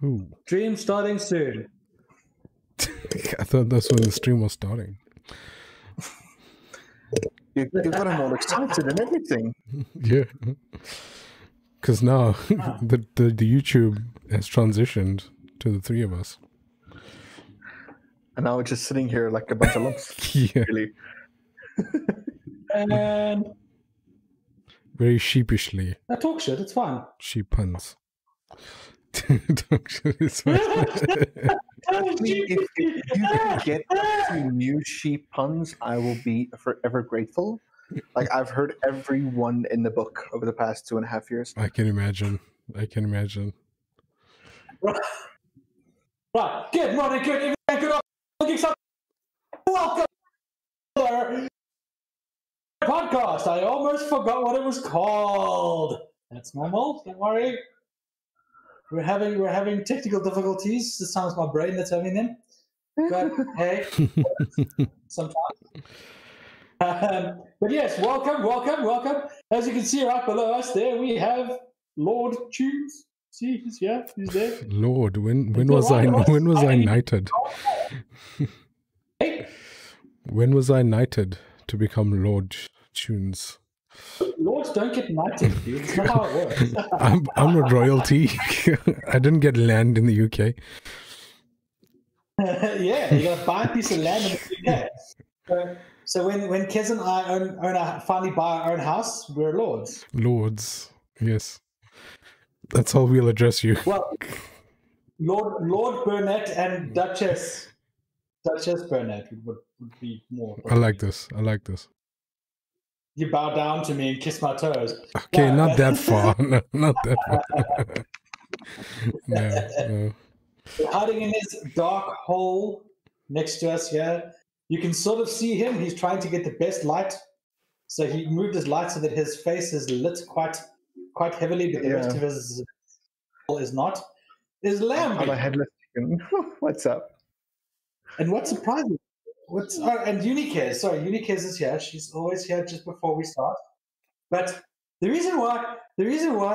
Who? Stream starting soon. I thought that's when the stream was starting. You got him all excited and everything. Yeah. Because now the YouTube has transitioned to the three of us. And now we're just sitting here like a bunch of lumps. Yeah. Really. And Very sheepishly. I talk shit, it's fine. Sheep puns. Talk shit is fine. If you can get to new sheep puns, I will be forever grateful. Like, I've heard every one in the book over the past 2.5 years. I can imagine. I can imagine. Right, good morning, good evening, good afternoon. Welcome to our podcast. I almost forgot what it was called. That's normal, don't worry. We're having technical difficulties. This time it's my brain that's having them. But hey, sometimes. But yes, welcome. As you can see right below us there, we have Lord Tunes. See, he's here. He's there. Lord, when was I knighted? Hey. When was I knighted to become Lord Tunes? Lords don't get knighted, dude. It's not how it works. I'm a royalty. I didn't get land in the UK. Yeah, you got to buy a piece of land in the UK. So when Kez and I finally buy our own house, we're lords. Lords, yes. That's how we'll address you. Well, Lord Burnett and Duchess Burnett would be more. I like this. You bow down to me and kiss my toes. Okay, no, not that far. No, not that far. No. We're hiding in his dark hole next to us here. You can sort of see him. He's trying to get the best light. So he moved his light so that his face is lit quite heavily, but the rest of his is not. Is Lambie. I'm a headless chicken. What's up? And what's surprising? And Unikez. Sorry, Unikez is here. She's always here just before we start. But the reason why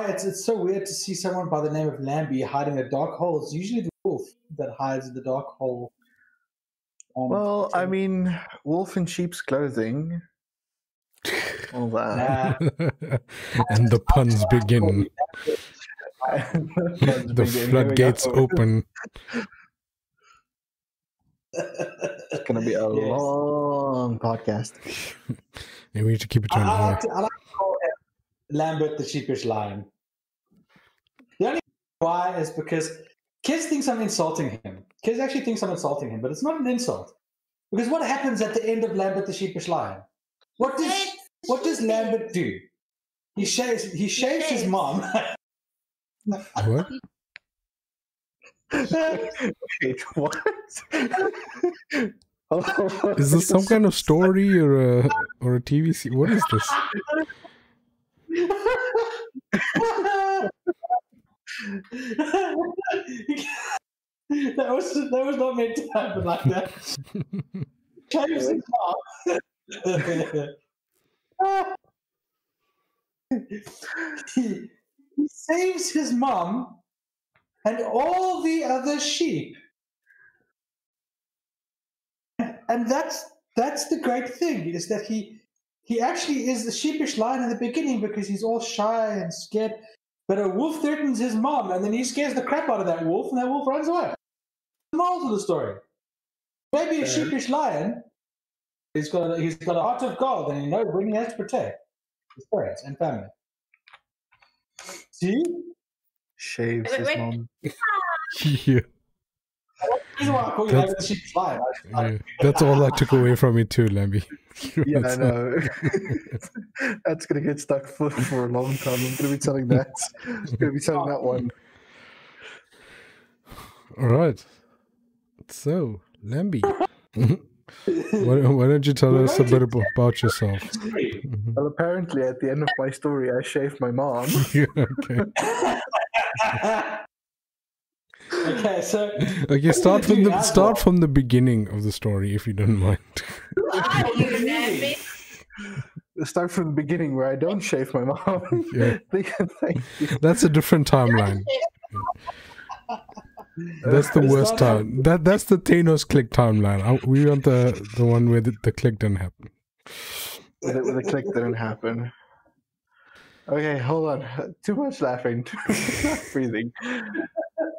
it's so weird to see someone by the name of Lambie hiding in a dark hole is usually the wolf that hides in the dark hole. Well, I mean, wolf in sheep's clothing. All that. And the puns begin. The floodgates open. It's going to be a long podcast. And we need to keep it on high. I like to call him Lambert the Sheepish Lion. The only why is because Kez thinks I'm insulting him. Kez actually thinks I'm insulting him, but it's not an insult. Because what happens at the end of Lambert the Sheepish Lion? What does Lambert do? He shaves his mom. What? Wait, what? Is this some kind of story or a TV series? What is this? That was not meant to happen like that. Shaves his mom. He saves his mom and all the other sheep. And that's the great thing, is that he actually is the sheepish lion in the beginning because he's all shy and scared. But a wolf threatens his mom, and then he scares the crap out of that wolf, and that wolf runs away. The moral of the story. Maybe a sheepish lion, he's got a heart of gold, and he knows when he has to protect his parents and family. See? Shaves his mom. Yeah. That's all I took away from it too, Lambie. Yeah, I know. That's going to get stuck for a long time. I'm going to be telling that. I'm going to be telling that one. All right. So, Lambie, why don't you tell us a bit about yourself? Well, apparently at the end of my story, I shaved my mom. Yeah, okay. Okay, so start from the beginning of the story, if you don't mind. Start from the beginning where I don't shave my mom. Yeah. Thank you. That's a different timeline. That's the It's worst not time. That's the Thanos click timeline. We want the one where the click didn't happen. With the click didn't happen. Okay, hold on. Too much laughing. Not breathing.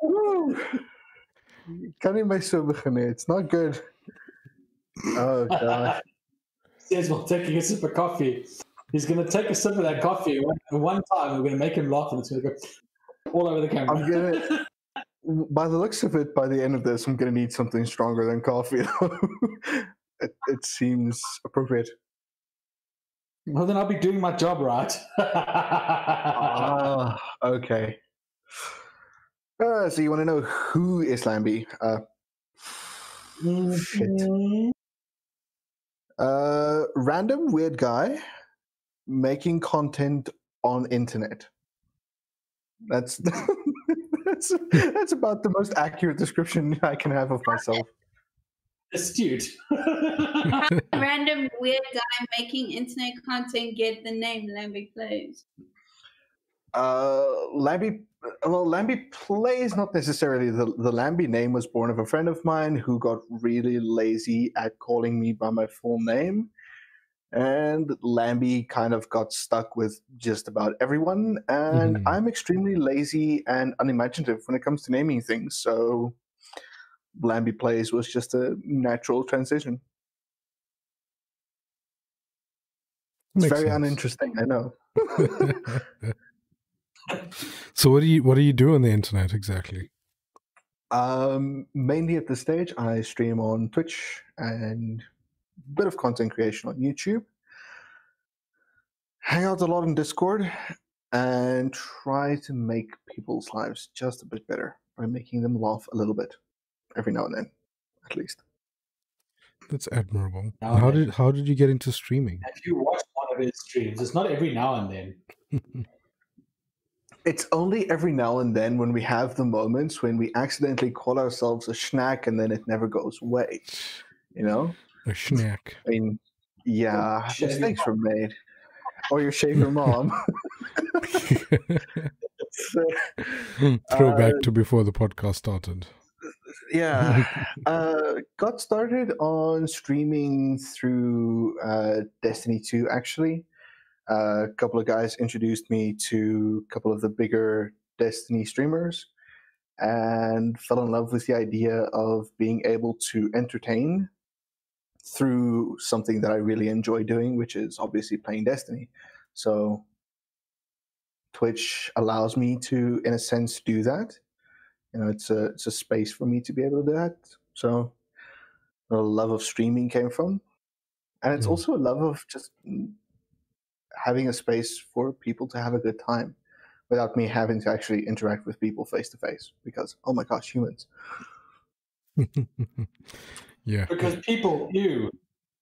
Woo. Kan nie my so begin nie. It's not good. Oh gosh. Says while taking a sip of coffee. He's going to take a sip of that coffee one time. We're going to make him laugh, and it's going to go all over the camera. I'm gonna. By the looks of it, by the end of this, I'm gonna need something stronger than coffee. It seems appropriate. Well, then I'll be doing my job right. Okay. So you want to know who is Lambie? Shit. Random weird guy making content on internet. That's that's about the most accurate description I can have of myself. Astute. Random weird guy making internet content get the name Lambi Plays. Lambi Plays, not necessarily. The Lambi name was born of a friend of mine who got really lazy at calling me by my full name. And Lambi kind of got stuck with just about everyone. And I'm extremely lazy and unimaginative when it comes to naming things. So Lambi Plays was just a natural transition. It's Makes very sense. uninteresting, I know. So what do you do on the internet exactly? Mainly at this stage, I stream on Twitch and a bit of content creation on YouTube. Hang out a lot on Discord and try to make people's lives just a bit better by making them laugh a little bit every now and then, at least. That's admirable. How did you get into streaming? If you watch one of his streams, it's not every now and then. It's only every now and then when we have the moments when we accidentally call ourselves a schnack and then it never goes away. You know? A schnack. I mean, yeah, mistakes were made. Or you shave your mom. Throwback to before the podcast started. Yeah. Got started on streaming through Destiny 2, actually. A couple of guys introduced me to a couple of the bigger Destiny streamers and fell in love with the idea of being able to entertain through something that I really enjoy doing, which is obviously playing Destiny. So Twitch allows me to, in a sense, do that. You know, it's a space for me to be able to do that. So the love of streaming came from. And it's also a love of just having a space for people to have a good time without me having to actually interact with people face to face, because oh my gosh, humans. Yeah. Because people,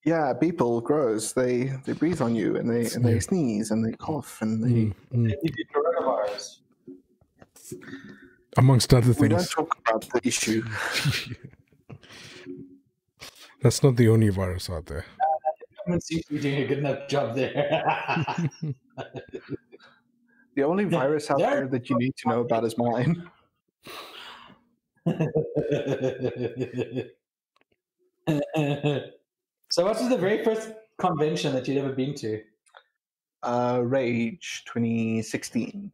Yeah, people gross. They breathe on you and they sneeze and they cough and they give you coronavirus. Amongst other things. We don't talk about the issue. That's not the only virus out there. Government seems to be doing a good enough job there. The only virus out there that you need to know about is mine. So what was the very first convention that you'd ever been to? Rage 2016.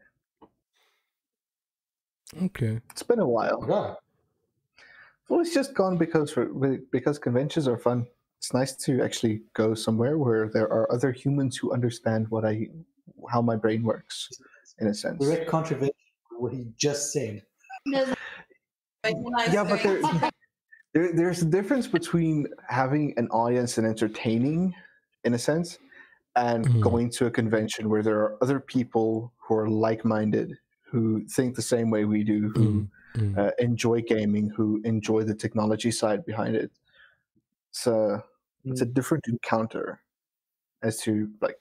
Okay. It's been a while. Oh, Well, it's just gone because conventions are fun. It's nice to actually go somewhere where there are other humans who understand how my brain works, in a sense. direct contravention to what he just said. Yeah, but there's a difference between having an audience and entertaining, in a sense, and going to a convention where there are other people who are like-minded, who think the same way we do, who enjoy gaming, who enjoy the technology side behind it. So it's a different encounter as to like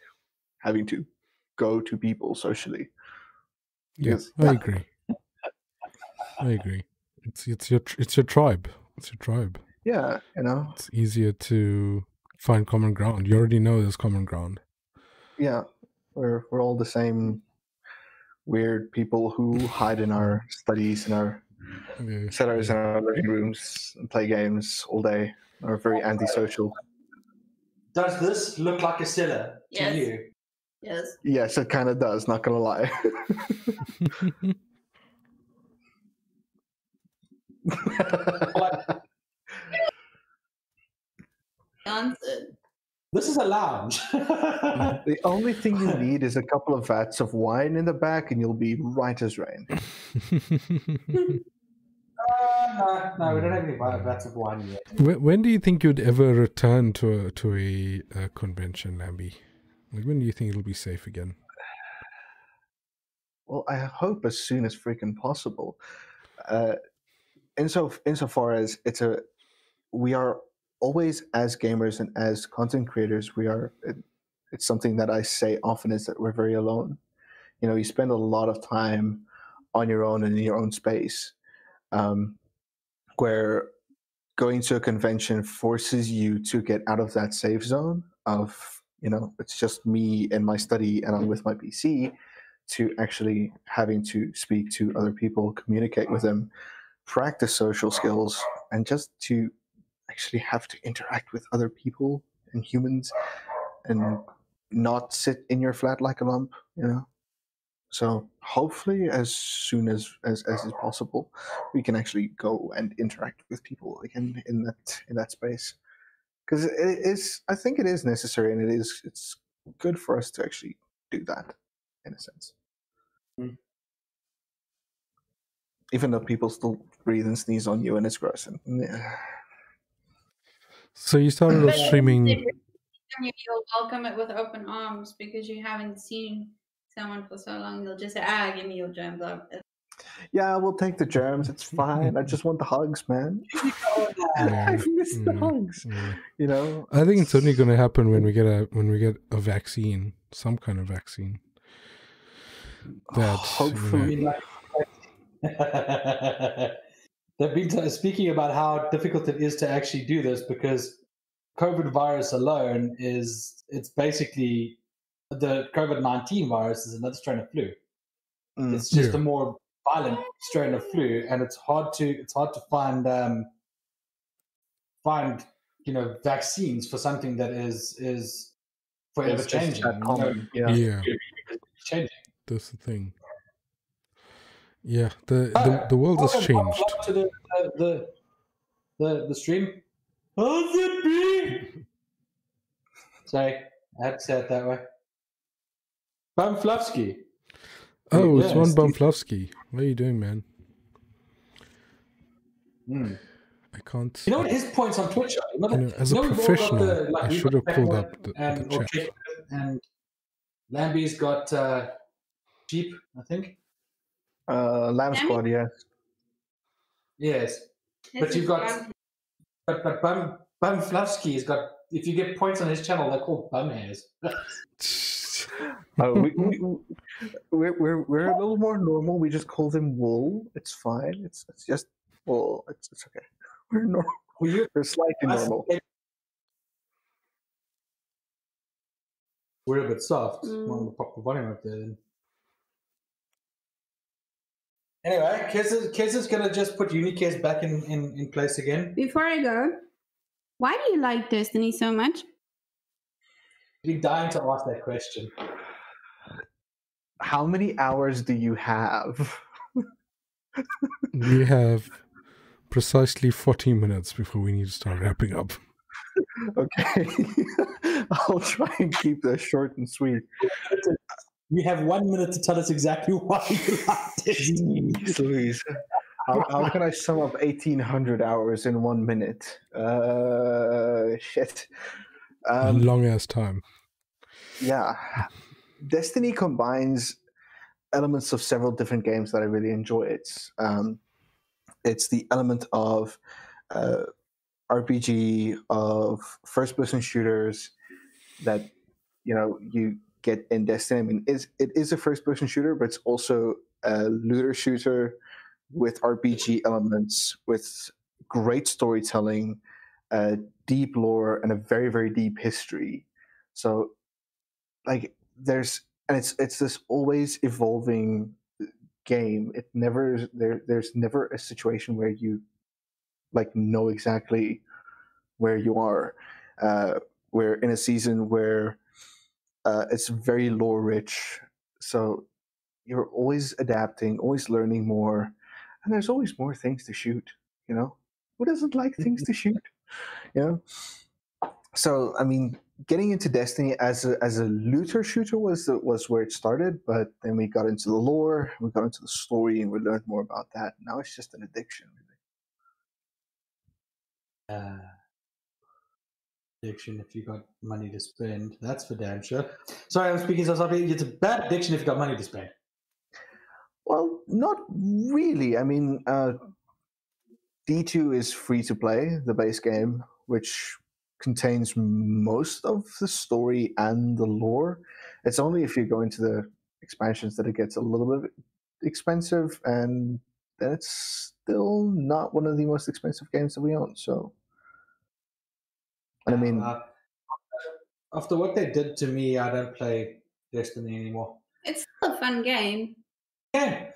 having to go to people socially. Yes, I agree. I agree. It's your tribe. It's your tribe. Yeah, you know. It's easier to find common ground. You already know there's common ground. Yeah, we're all the same weird people who hide in our studies and our Yeah, Sit ours in our living rooms and play games all day. We're very antisocial. Does this look like a cellar to Yes. you? Yes. Yes, it kind of does. Not gonna lie. Answered. This is a lounge. The only thing you need is a couple of vats of wine in the back, and you'll be right as rain. No, we don't have any vats of wine yet. When do you think you'd ever return to a convention, Lambie? Like, when do you think it'll be safe again? Well, I hope as soon as freaking possible. Insofar as we are always, as gamers and as content creators, it's something that I say often, is that we're very alone. You know, you spend a lot of time on your own and in your own space, where going to a convention forces you to get out of that safe zone of, you know, it's just me and my study and I'm with my PC, to actually having to speak to other people, communicate with them, practice social skills, and just to actually have to interact with other people and humans and not sit in your flat like a lump, you know. So hopefully as soon as is possible, we can actually go and interact with people again in that space, because I think it is necessary, and it's good for us to actually do that in a sense. Even though people still breathe and sneeze on you and it's gross. And, yeah. So you started off streaming. You'll welcome it with open arms because you haven't seen someone for so long. They'll just say, give me your germs. Yeah, we'll take the germs. It's fine. I just want the hugs, man. Yeah, I've missed the hugs. yeah. You know, I think it's only going to happen when we get a vaccine, some kind of vaccine. That hopefully. you know, They've been speaking about how difficult it is to actually do this, because COVID virus alone it's basically, the COVID-19 virus is another strain of flu. It's just a more violent strain of flu, and it's hard to find vaccines for something that is forever changing. Yeah. Changing. That's the thing. Yeah, the world has changed. To the stream. How's it be? Sorry, I had to say it that way. Bumflovsky. Oh, it's Ron Bumflovsky. What are you doing, man? I can't. You know what his points on Twitch are? As a professional, I should have pulled up the chat. And Lambie's got Jeep, I think. Lamb Squad, yes. Yes. But you've got but Bumflovsky's got, if you get points on his channel, they're called bum hairs. We're a little more normal. We just call them wool. It's fine. It's just wool. It's okay. We're normal. We're slightly normal. We're a bit soft. I'm going to pop the volume up there then. Anyway, Kez is going to just put Unikez back in place again. Before I go, why do you like Destiny so much? I've been dying to ask that question. How many hours do you have? We have precisely 40 minutes before we need to start wrapping up. Okay. I'll try and keep this short and sweet. You have 1 minute to tell us exactly why you like Destiny. Jeez Louise. How can I sum up 1,800 hours in 1 minute? Shit. Long ass time. Yeah. Destiny combines elements of several different games that I really enjoy. It's the element of RPG, of first-person shooters that, you know, you get in Destiny. I mean, it is a first-person shooter, but it's also a looter shooter with RPG elements, with great storytelling, deep lore, and a very, very deep history. So, like, it's this always evolving game, there's never a situation where you like know exactly where you are. We're in a season where it's very lore rich, so you're always adapting, always learning more, and there's always more things to shoot. You know, who doesn't like things to shoot? You know, so I mean, getting into Destiny as a looter shooter was where it started, but then we got into the lore, we got into the story, and we learned more about that. Now it's just an addiction, really. Addiction if you got money to spend. That's for damn sure. Sorry, I'm speaking so sorry. It's a bad addiction if you got money to spend. Well, not really. I mean, D2 is free to play, the base game, which contains most of the story and the lore. It's only if you go into the expansions that it gets a little bit expensive, and then it's still not one of the most expensive games that we own. So, and I mean, after what they did to me, I don't play Destiny anymore. It's still a fun game. Yeah.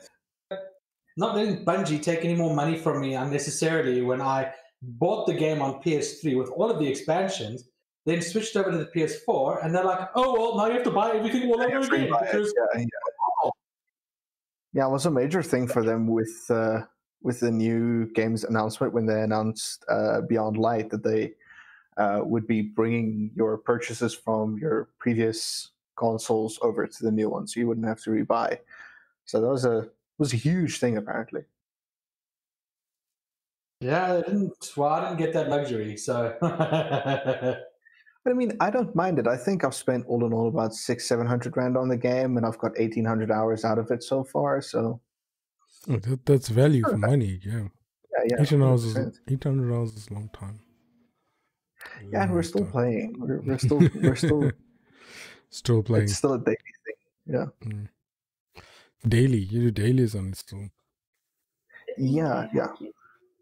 Not letting Bungie take any more money from me unnecessarily when I bought the game on PS3 with all of the expansions, then switched over to the PS4, and they're like, oh, well, now you have to buy everything all over again. Because... Yeah, it was a major thing for them with the new games announcement when they announced Beyond Light that they would be bringing your purchases from your previous consoles over to the new one, so you wouldn't have to rebuy. So that was a huge thing, apparently. Yeah, I didn't get that luxury, so... But I mean, I don't mind it. I think I've spent all in all about 600-700 rand on the game, and I've got 1,800 hours out of it so far, so... That's value for money, yeah. Yeah, 800 hours is a long time. Yeah, and we're still playing. We're still still playing. It's still a daily thing. Yeah. Mm. Daily, you do dailies on it still. Yeah.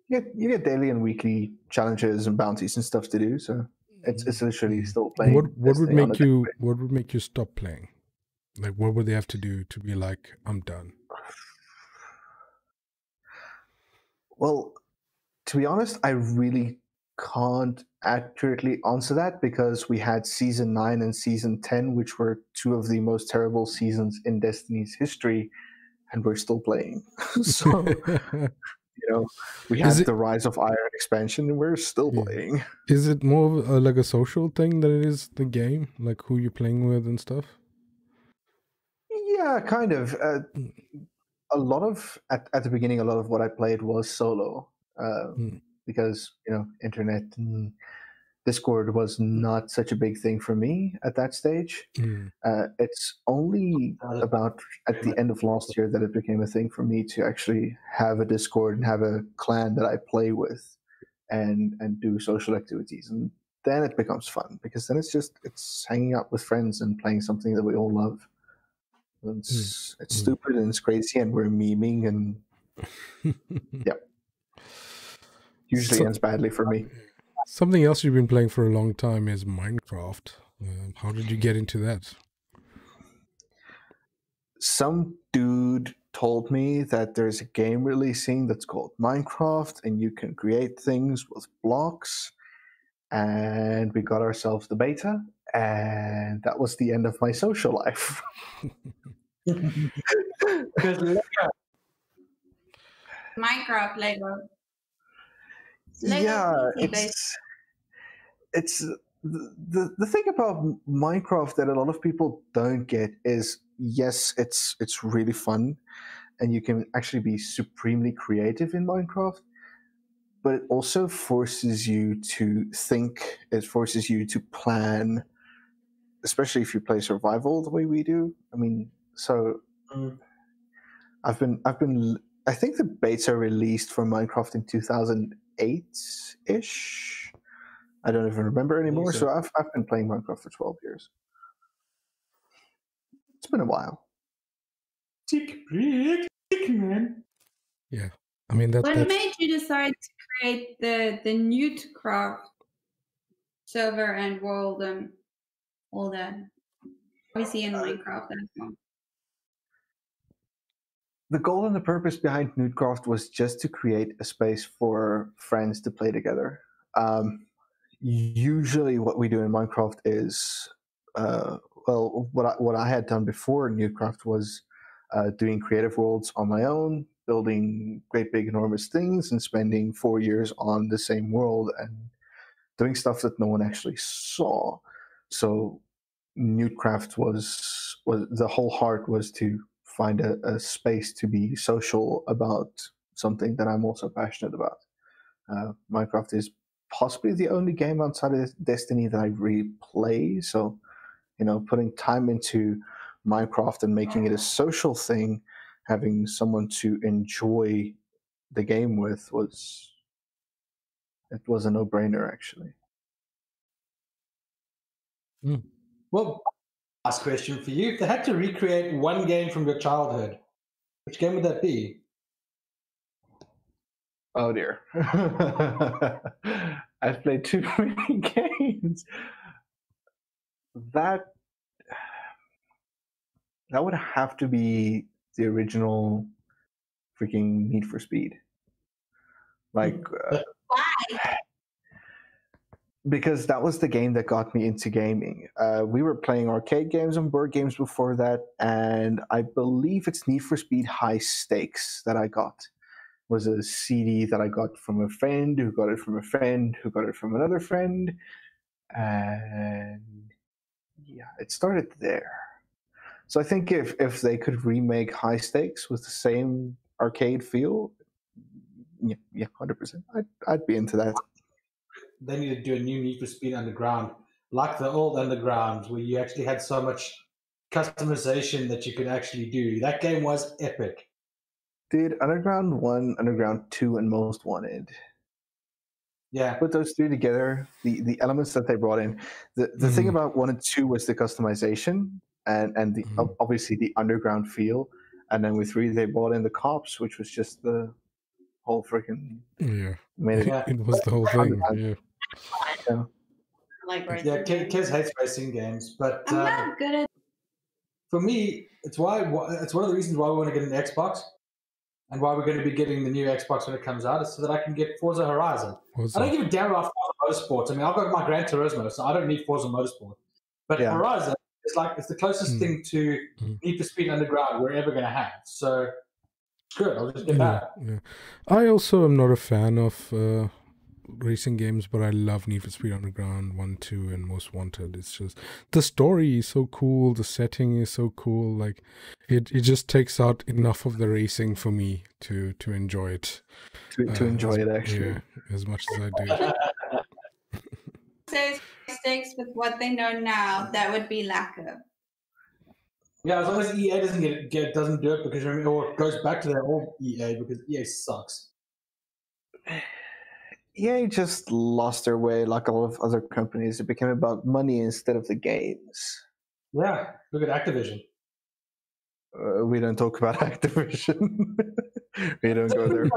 You get daily and weekly challenges and bounties and stuff to do. So it's literally still playing. What would make you stop playing? Like, what would they have to do to be like, I'm done? Well, to be honest, I really can't accurately answer that because we had Season 9 and Season 10, which were two of the most terrible seasons in Destiny's history, and we're still playing. So, we had the Rise of Iron expansion, and we're still playing. Is it more of like a social thing than it is the game? Like who you're playing with and stuff? Yeah, kind of. A lot of, at the beginning, a lot of what I played was solo. Because internet and Discord was not such a big thing for me at that stage. It's only about at the end of last year that it became a thing for me to actually have a Discord and have a clan that I play with and do social activities, and then it becomes fun because then it's hanging out with friends and playing something that we all love. It's stupid and it's crazy and we're memeing and yeah. Usually ends badly for me. Something else you've been playing for a long time is Minecraft. How did you get into that? Some dude told me that there's a game releasing that's called Minecraft and you can create things with blocks. And we got ourselves the beta, and that was the end of my social life. Minecraft Lego. Yeah, it's the thing about Minecraft that a lot of people don't get is, yes, it's really fun, and you can actually be supremely creative in Minecraft, but it also forces you to think. It forces you to plan, especially if you play survival the way we do. I mean, so I've been. I think the beta released for Minecraft in 2008-ish. I don't even remember anymore. So I've been playing Minecraft for 12 years. It's been a while. Tick, man. Yeah, I mean What made you decide to create the Newtcraft server and world and all that? Obviously in Minecraft as well. the goal and the purpose behind Newtcraft was just to create a space for friends to play together. Usually what we do in Minecraft is, what I had done before Newtcraft was doing creative worlds on my own, building great big enormous things and spending 4 years on the same world and doing stuff that no one actually saw. So Newtcraft was the whole heart was to find a space to be social about something that I'm also passionate about. Minecraft is possibly the only game outside of Destiny that I really play. So, putting time into Minecraft and making it a social thing, having someone to enjoy the game with was a no-brainer, actually. Well, last question for you. If they had to recreate one game from your childhood, which game would that be? Oh dear. I've played too many games. That would have to be the original freaking Need for Speed. Like, Why? because that was the game that got me into gaming. We were playing arcade games and board games before that, and I believe it's Need for Speed High Stakes that I got. It was a CD that I got from a friend who got it from a friend who got it from another friend, and yeah, it started there. So I think if they could remake High Stakes with the same arcade feel, yeah, 100%, I'd be into that. They need to do a new Need for Speed Underground, like the old Underground, where you actually had so much customization that you could actually do. That game was epic. Dude, Underground 1, Underground 2, and Most Wanted. Yeah. Put those three together, the elements that they brought in. The thing about 1 and 2 was the customization and the obviously the underground feel. And then with 3, they brought in the cops, which was just the whole freaking... Yeah. Yeah. It was the whole thing, yeah. Like racing Yeah, games. kids hate racing games, but I'm not good at. for me, it's one of the reasons why we want to get an Xbox and why we're going to be getting the new Xbox when it comes out, is so that I can get Forza Horizon. I don't give a damn about Forza Motorsport. I mean, I've got my Gran Turismo, so I don't need Forza Motorsport. But Yeah. Horizon is it's the closest thing to Need for Speed Underground we're ever going to have. So good, I'll just get that. Yeah. I also am not a fan of racing games, but I love Need for Speed Underground 1, 2, and Most Wanted. It's just the story is so cool, the setting is so cool. Like it just takes out enough of the racing for me to enjoy it. To enjoy it, actually. Yeah, as much as I do. Says mistakes with what they know now, that would be lack of. Yeah, as long as EA doesn't do it because or it goes back to their old EA because EA sucks. EA just lost their way like a lot of other companies. It became about money instead of the games. Yeah, look at Activision. We don't talk about Activision. We don't go there.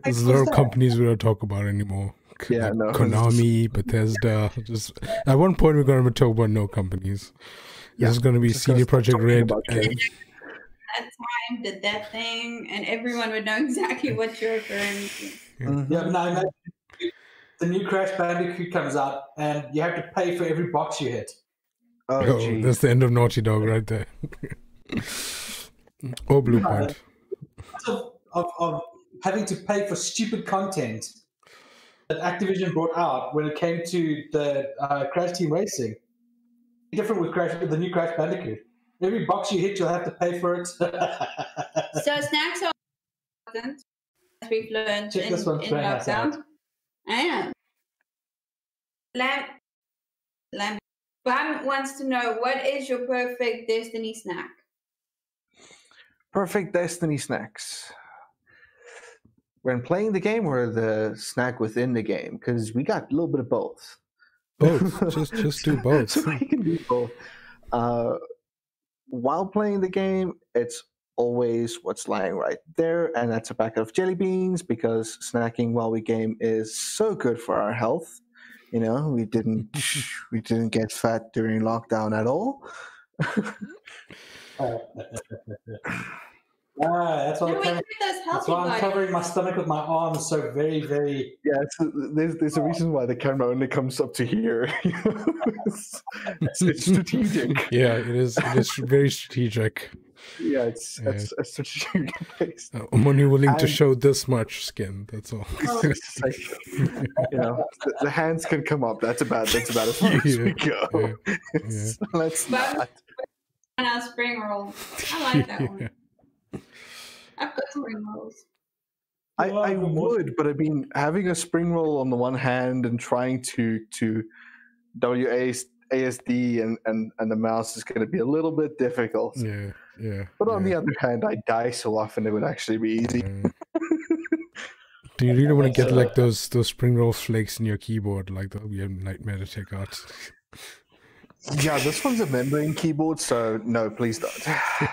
There's a lot of companies we don't talk about anymore. Yeah, Like no. Konami, Bethesda. Just at one point we're going to talk about no companies. This is going to be Just CD gonna stop Projekt Red. talking about games. That time did that thing, and everyone would know exactly what you're referring to. Yeah, but now imagine the new Crash Bandicoot comes out and you have to pay for every box you hit. Oh, geez. That's the end of Naughty Dog right there. Or Blue Point. Of having to pay for stupid content that Activision brought out when it came to the Crash Team Racing. Different with the new Crash Bandicoot. Every box you hit, you'll have to pay for it. So snacks are important, as we've learned Check in this one, try that out. lockdown. I am. Lamb. Bam wants to know, what is your perfect Destiny snack? Perfect Destiny snacks. When playing the game or the snack within the game? Because we got a little bit of both. Both. just do both. So we can do both. While playing the game, it's always what's lying right there, and that's a packet of jelly beans, because snacking while we game is so good for our health. You know, we didn't get fat during lockdown at all. That's why, No, we get those that's healthy why I'm bodies. covering my stomach with my arms so very, very. Yeah, there's a reason why the camera only comes up to here. it's strategic. Yeah, it is. It is very strategic. Yeah, it's a strategic place. I'm only willing to And- show this much skin. That's all. It's like, the hands can come up. That's about as far as we go. Let's But- not. And our spring roll. I like that Yeah. one. I've got spring rolls. I would, but I mean, having a spring roll on the one hand and trying to WASD and the mouse is going to be a little bit difficult. Yeah, yeah. But on the other hand, I die so often it would actually be easy. Do you really want to get like those spring roll flakes in your keyboard? Like that would be a nightmare to take out. Yeah, this one's a membrane keyboard, so no, please don't.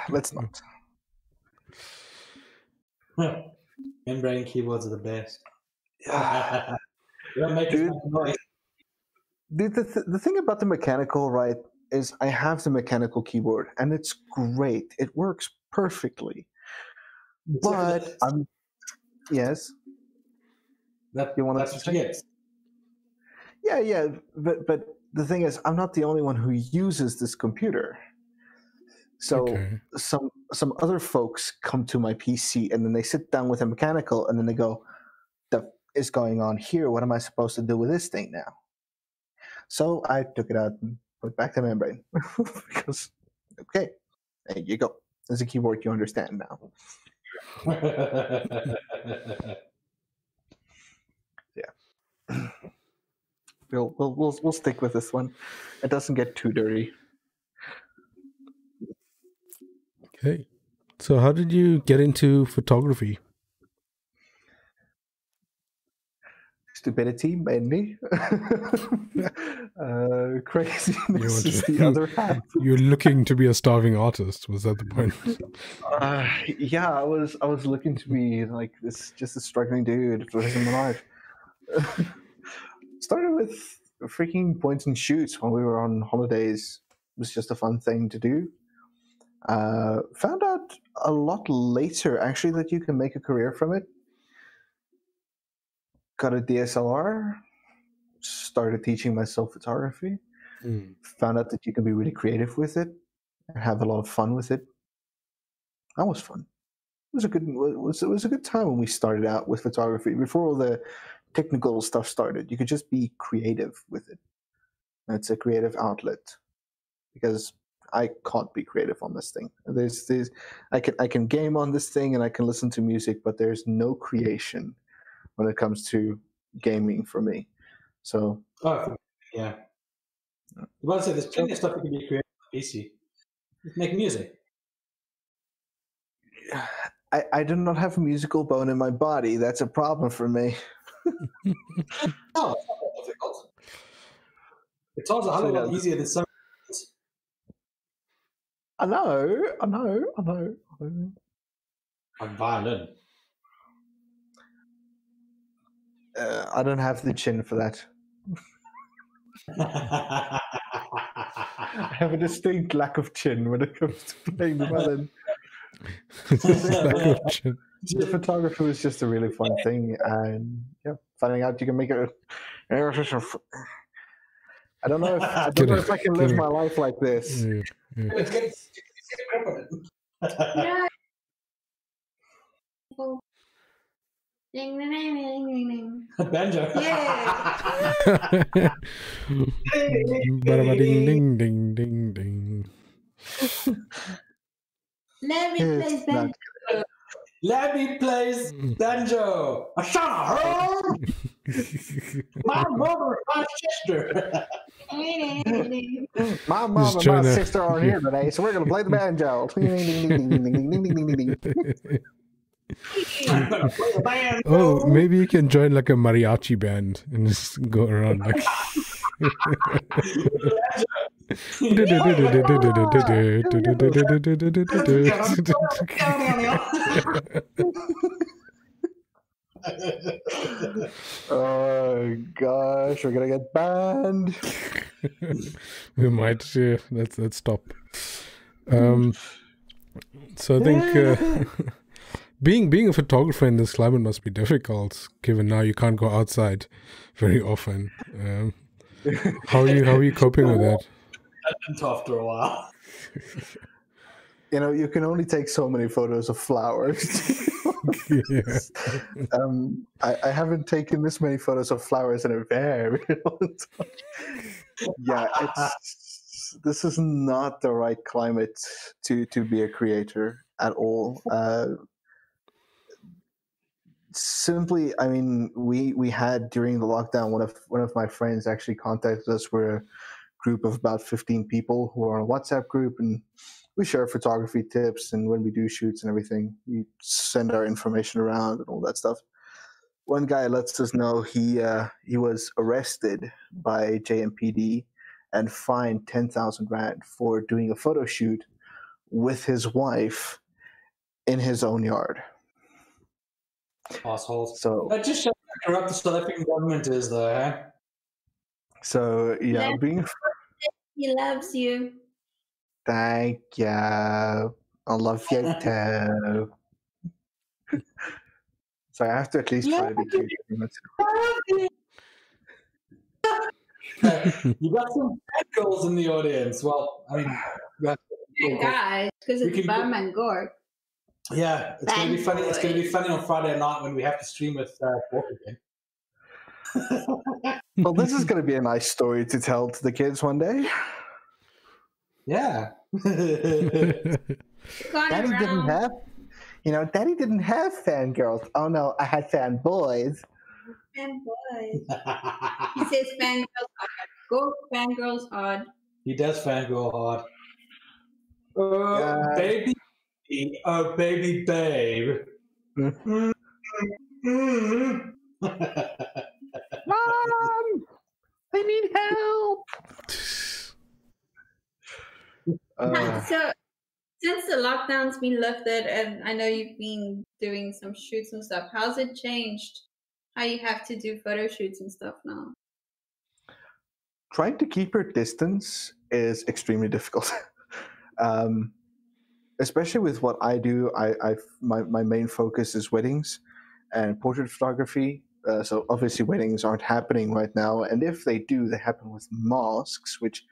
Let's not. Membrane keyboards are the best. Yeah. They don't make as Dude. much noise. The thing about the mechanical, right, is I have the mechanical keyboard, and it's great. It works perfectly. But yes. You want That's to what say? you get. Yeah, but the thing is, I'm not the only one who uses this computer. So Okay. some other folks come to my PC and then they sit down with a mechanical and then they go, "The is going on here? What am I supposed to do with this thing now?" So I took it out and put it back to membrane because okay, there you go. There's a keyboard you understand now. We'll stick with this one. It doesn't get too dirty. Okay. So how did you get into photography? Stupidity, mainly. Craziness is to- the other half. You're looking to be a starving artist. Was that the point? Yeah, I was looking to be like this, just a struggling dude for the rest of my life. Started with freaking points and shoots when we were on holidays. It was just a fun thing to do. Found out a lot later, actually, that you can make a career from it. Got a DSLR. Started teaching myself photography. Found out that you can be really creative with it and have a lot of fun with it. That was fun. It was a good time when we started out with photography before all the technical stuff started. You could just be creative with it. It's a creative outlet because I can't be creative on this thing. I can game on this thing and I can listen to music, but there's no creation when it comes to gaming for me. So yeah. Well, I said there's plenty of stuff you can be creative on PC. Make music. I do not have a musical bone in my body. That's a problem for me. No, it's not that difficult. It's also a whole lot easier than some. I know. Like violin. I don't have the chin for that. I have a distinct lack of chin when it comes to playing the violin. The photography was just a really fun thing, and yeah, finding out you can make it. I don't know if I can live my life like this. Let's get crap on it. No. Ding, ding, ding, ding, ding, ding. Banjo. Yeah. Ding ding ding ding ding. Lambi plays It's banjo. not- Lambi plays banjo. I shot her. My mother, my sister. My mom and trying my to- sister aren't here today, so we're going to play the banjo. Ding, ding, ding, ding, ding, ding, ding, ding, ding, ding. I'm gonna play the banjo. Oh, maybe you can join like a mariachi band and just go around like. Oh gosh, we're gonna get banned. We might let's stop. So I think being a photographer in this climate must be difficult, given now you can't go outside very often. How are you coping with that? After a while. You can only take so many photos of flowers. Yeah. I haven't taken this many photos of flowers in a very long time. Yeah, this is not the right climate to be a creator at all. Simply, I mean, we had during the lockdown, one of my friends actually contacted us. We're a group of about 15 people who are on a WhatsApp group, and we share photography tips, and when we do shoots and everything, we send our information around and all that stuff. One guy lets us know he was arrested by JMPD and fined 10,000 rand for doing a photo shoot with his wife in his own yard. Assholes. So that just shows how corrupt the South African government is, though, huh? So yeah, He loves you. Thank you. I love you too. So I have to at least try to be cute. You got some bad girls in the audience. Well, I mean, Guys, because it's Bum and Gork. Yeah, it's going to be funny. It's going to be funny on Friday night when we have to stream with Gork again. Well, this is going to be a nice story to tell to the kids one day. Yeah. Daddy didn't have fangirls. Oh no, I had fanboys. Fanboys. He says fangirls hard. Go fangirls hard. He does fangirl hard. Baby. Oh, baby babe. Mom! I need help! So, since the lockdown's been lifted, and I know you've been doing some shoots and stuff, how's it changed how you have to do photo shoots and stuff now? Trying to keep your distance is extremely difficult. Especially with what I do, my main focus is weddings and portrait photography. So obviously weddings aren't happening right now, and if they do, they happen with masks, which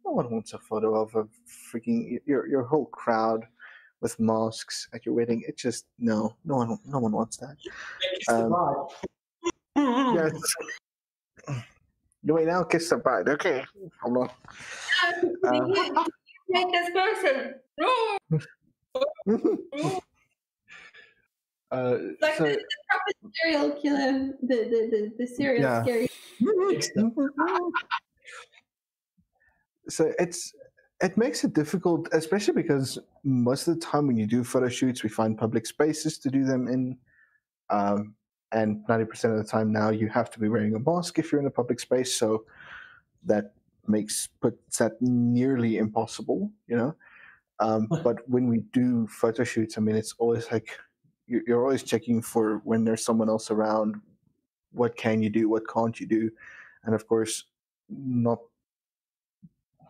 no one wants a photo of a freaking your whole crowd with masks at your wedding. It just no one wants that. Yes. Wait now, kiss the bride. Okay, hold on. Take this person. Like so, the proper serial killer, the serial scary. So it makes it difficult, especially because most of the time when you do photo shoots, we find public spaces to do them in, and 90% of the time now you have to be wearing a mask if you're in a public space. So that puts that nearly impossible, you know. But when we do photo shoots, I mean, it's always like you're always checking for when there's someone else around. What can you do? What can't you do? And of course, not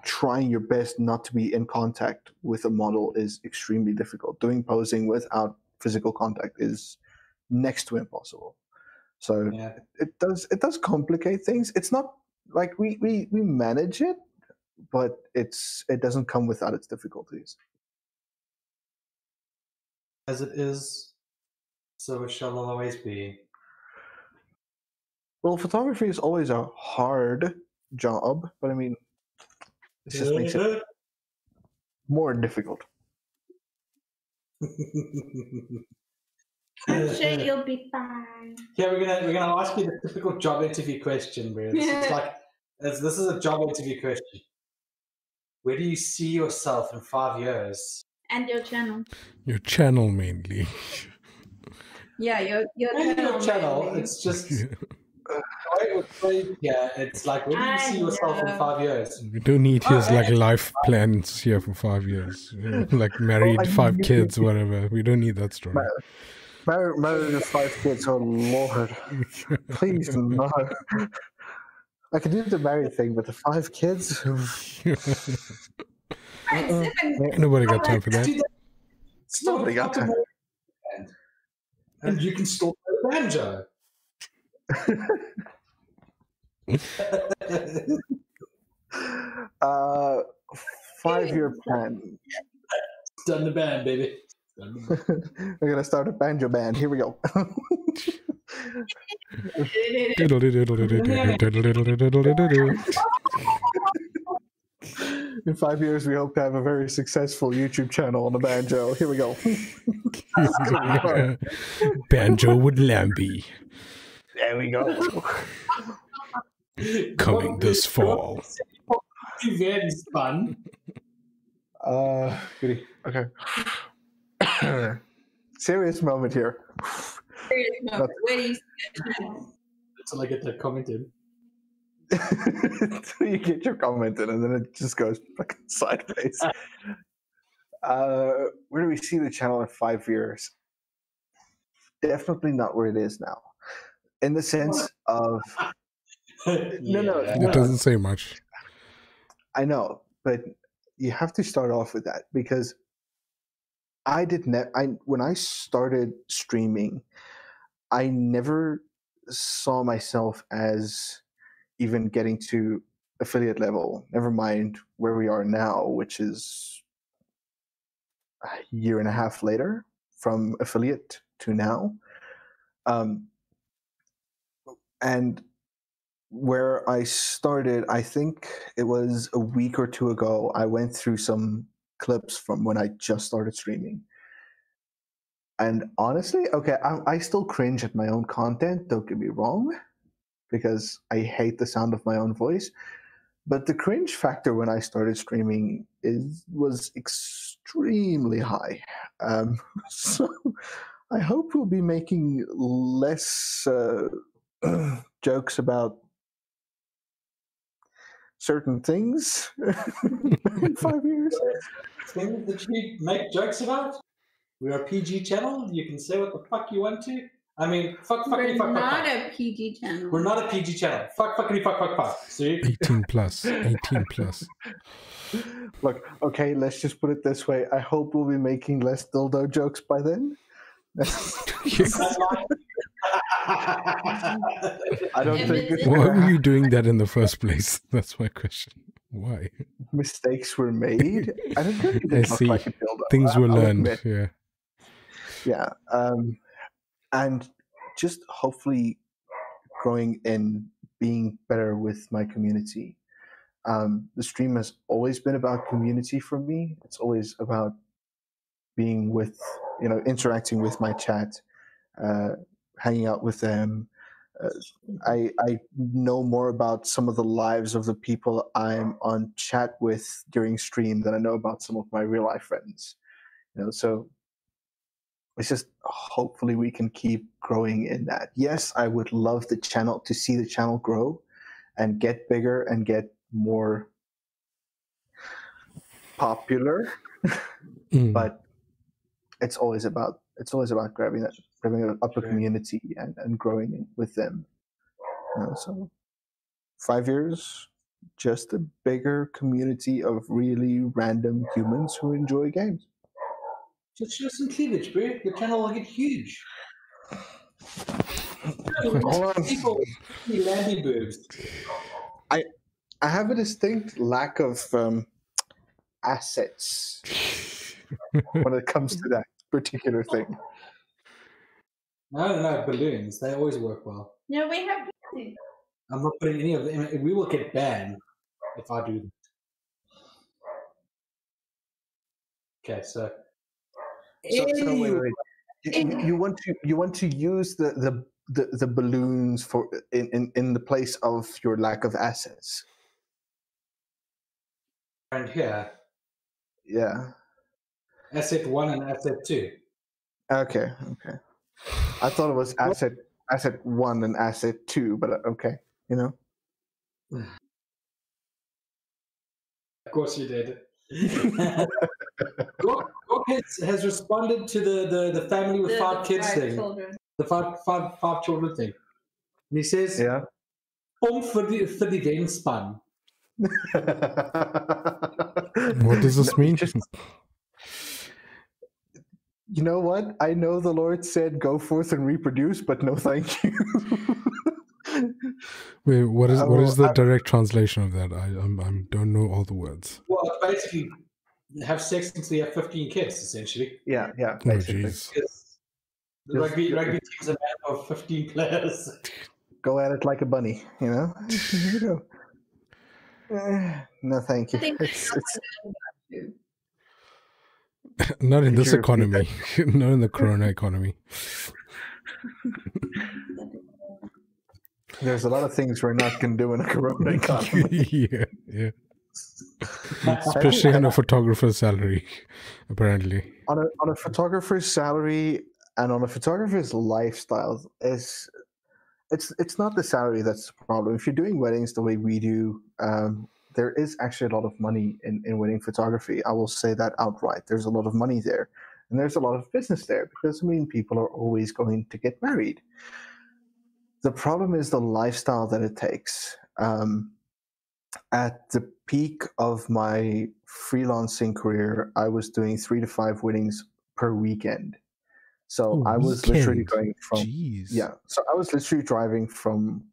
trying your best not to be in contact with a model is extremely difficult. Doing posing without physical contact is next to impossible. So it does complicate things. It's not like we manage it, but it doesn't come without its difficulties. As it is, so it shall always be. Well, photography is always a hard job, but I mean, it just makes it more difficult. I'm sure you'll be fine. Yeah, we're gonna ask you the typical job interview question, bro. This is a job interview question. Where do you see yourself in 5 years? And your channel. Your channel mainly. Yeah, your channel. It's just. It's like, where do you see yourself in 5 years? We don't need his life plans here for 5 years. Like married, 5 kids, whatever. We don't need that story. Married with 5 kids, oh Lord. Please no. I can do the married thing, but the 5 kids? Nobody got time for that. Nobody got time. And you can still play the banjo. 5-year plan. Done the band, baby. We're gonna start a banjo band. Here we go. In 5 years, we hope to have a very successful YouTube channel on the banjo. Here we go. Banjo with Lambie. There we go. Coming this fall. Events fun. Goody. Okay. Serious moment here. Serious moment. Where do you see it? Until I get that commented. You get your comment in, and then it just goes fucking sideways. Where do we see the channel in 5 years? Definitely not where it is now. In the sense of no, It doesn't say much. I know, but you have to start off with that because when I started streaming, I never saw myself as even getting to affiliate level, never mind where we are now, which is a year and a half later from affiliate to now. And where I started, I think it was a week or two ago, I went through some clips from when I just started streaming. And honestly, okay, I still cringe at my own content, don't get me wrong, because I hate the sound of my own voice. But the cringe factor when I started streaming was extremely high. So I hope we'll be making less jokes about certain things in 5 years. Things that you make jokes about? We're a PG channel. You can say what the fuck you want to. I mean, We're not a PG channel. We're not a PG channel. Fuck. See? 18 plus. 18 plus. Look, okay, let's just put it this way. I hope we'll be making less dildo jokes by then. I don't think. Why were you doing that in the first place? That's my question. Why? Mistakes were made. I don't think I see. like a dildo. Things were I'll learned. admit. Yeah. Yeah. And just hopefully growing and being better with my community. The stream has always been about community for me. It's always about being with, interacting with my chat, hanging out with them. I know more about some of the lives of the people I'm on chat with during stream than I know about some of my real life friends. So it's just hopefully we can keep growing in that. Yes, I would love to see the channel grow and get bigger and get more popular, but it's always about grabbing up a community and growing with them. So 5 years, just a bigger community of really random humans who enjoy games. Just show some cleavage, bro. Your channel will get huge. Hold on. People see Lambie boobs. I have a distinct lack of assets when it comes to that particular thing. No, balloons. They always work well. No, we have plenty. I'm not putting any of them. We will get banned if I do that. Okay, so wait. You want to use the balloons for in the place of your lack of assets. And here, yeah, asset 1 and asset 2. Okay. I thought it was asset 1 and asset 2, but okay, Of course you did. Gok has responded to the family with 5 kids thing. Children. The five children thing. And he says, yeah. For the game span. What does this mean? You know what? I know the Lord said, "Go forth and reproduce," but no, thank you. Wait, what is the direct translation of that? I don't know all the words. Well, basically, have sex until you have 15 kids, essentially. Yeah, Oh, basically. jeez. The rugby team's a map of 15 players. Go at it like a bunny, you know? Here you go. No, thank you. I think Not in Could this you repeat economy. Not in the Corona economy. There's a lot of things we're not going to do in a Corona economy. yeah. Especially on a photographer's salary, apparently. On a photographer's salary and on a photographer's lifestyle, it's not the salary that's the problem. If you're doing weddings the way we do, there is actually a lot of money in wedding photography. I will say that outright. There's a lot of money there, and there's a lot of business there because people are always going to get married. The problem is the lifestyle that it takes. At the peak of my freelancing career, I was doing 3 to 5 weddings per weekend. So I was literally going from So I was literally driving from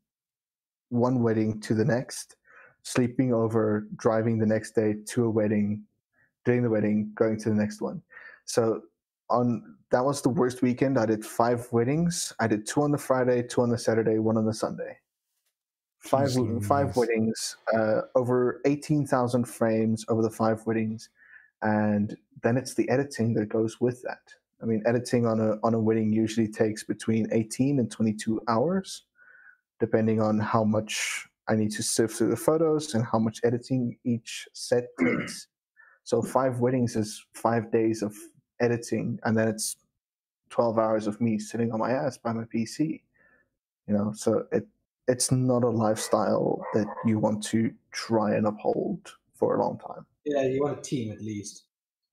one wedding to the next, sleeping over, driving the next day to a wedding, doing the wedding, going to the next one. So that was the worst weekend. I did 5 weddings. I did 2 on the Friday, 2 on the Saturday, 1 on the Sunday. Five weddings, over 18,000 frames over the 5 weddings, and then it's the editing that goes with that. I mean, editing on a wedding usually takes between 18 and 22 hours, depending on how much I need to sift through the photos and how much editing each set takes. So 5 weddings is 5 days of editing, and then it's 12 hours of me sitting on my ass by my PC. So it's not a lifestyle that you want to try and uphold for a long time. Yeah, you want a team at least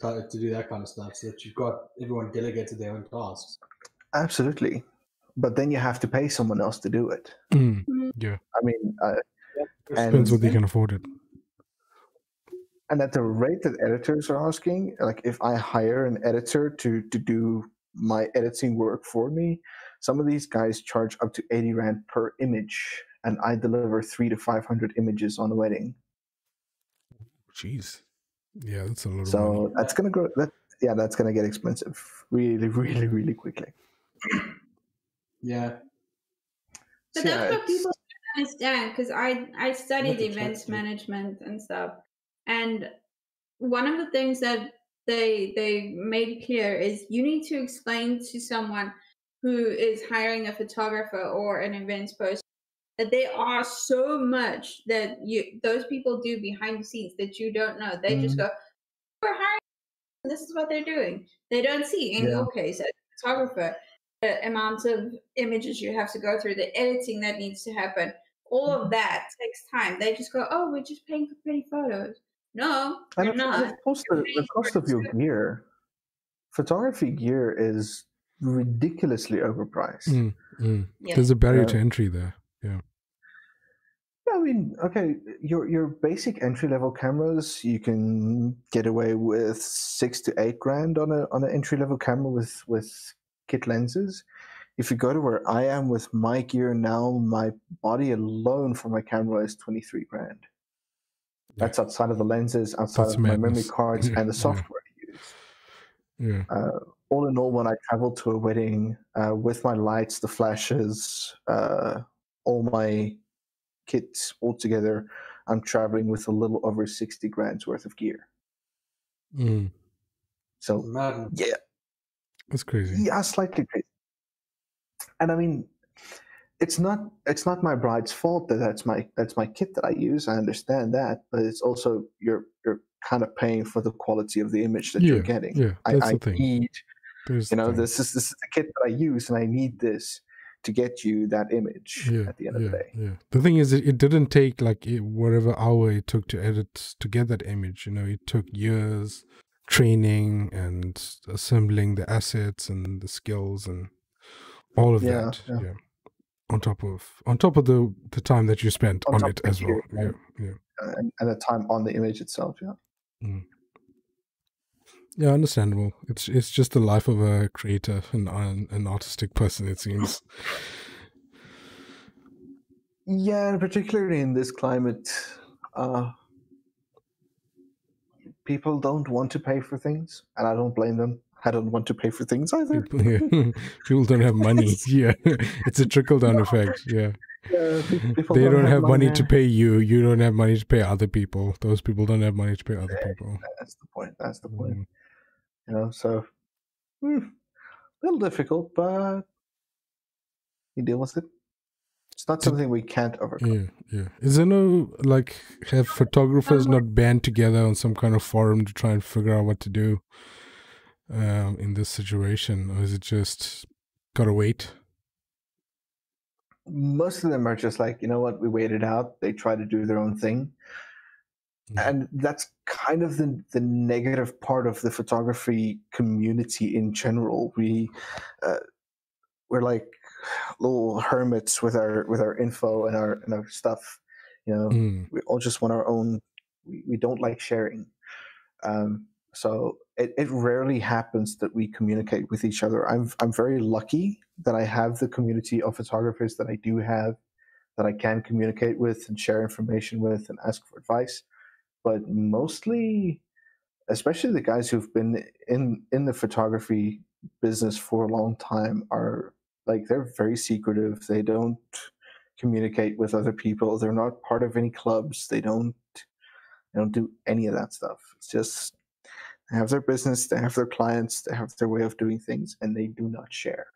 to do that kind of stuff, so that you've got everyone delegated their own tasks. Absolutely. But then you have to pay someone else to do it. Yeah. I mean, depends whether you can afford it. And at the rate that editors are asking, like if I hire an editor to do my editing work for me, some of these guys charge up to 80 Rand per image, and I deliver 300 to 500 images on a wedding. Jeez. Yeah, that's a lot of money. So that's going to go, that's going to get expensive really, really, really quickly. Yeah. But that's what people don't understand, because I studied events management and stuff. And one of the things that they made clear is you need to explain to someone who is hiring a photographer or an events person that there are so much that those people do behind the scenes that you don't know. They just go, we're hiring, this is what they're doing. They don't see, in your case, as a photographer, the amount of images you have to go through, the editing that needs to happen. All of that takes time. They just go, oh, we're just paying for pretty photos. No, you're not. The cost of your gear, photography gear is ridiculously overpriced. There's a barrier to entry there. Yeah. I mean, okay, your basic entry level cameras, you can get away with 6 to 8 grand on an entry level camera with kit lenses. If you go to where I am with my gear now, my body alone for my camera is 23 grand. That's outside of the lenses, outside of my memory cards and the software I use. Yeah. All in all, when I travel to a wedding with my lights, the flashes, all my kits all together, I'm traveling with a little over 60 grand's worth of gear. So, yeah. That's crazy. Yeah, slightly crazy. And I mean, it's not my bride's fault that that's my kit that I use. I understand that, but it's also you're kind of paying for the quality of the image that you're getting. Yeah, that's the thing. Need, this is the kit that I use, and I need this to get you that image at the end of the day. Yeah. The thing is, it didn't take whatever hour it took to edit to get that image. It took years training and assembling the assets and the skills and all of that. Yeah. On top of the time that you spent on it as well. And the time on the image itself. Yeah, understandable. It's just the life of a creator, an artistic person, it seems. Yeah, and particularly in this climate, people don't want to pay for things, and I don't blame them. I don't want to pay for things either. People don't have money. Yeah, it's a trickle-down effect. Yeah. People they don't have money to to pay you. You don't have money to pay other people. Those people don't have money to pay other people. That's the point. That's the point. You know, so a little difficult, but we deal with it. It's not something we can't overcome. Yeah. Is there no, like, have photographers not band together on some kind of forum to try and figure out what to do in this situation? Or is it just gotta wait? Most of them are just like, you know what, we wait it out. They try to do their own thing. And that's kind of the negative part of the photography community in general. We're like little hermits with our info and our stuff. You know, we all just want our own. We don't like sharing. So it rarely happens that we communicate with each other. I'm very lucky that I have the community of photographers that I do have, that I can communicate with and share information with and ask for advice. But mostly, especially the guys who've been in the photography business for a long time, are like, they're very secretive. They don't communicate with other people. They're not part of any clubs. They don't do any of that stuff. It's just, they have their business, they have their clients, they have their way of doing things, and they do not share.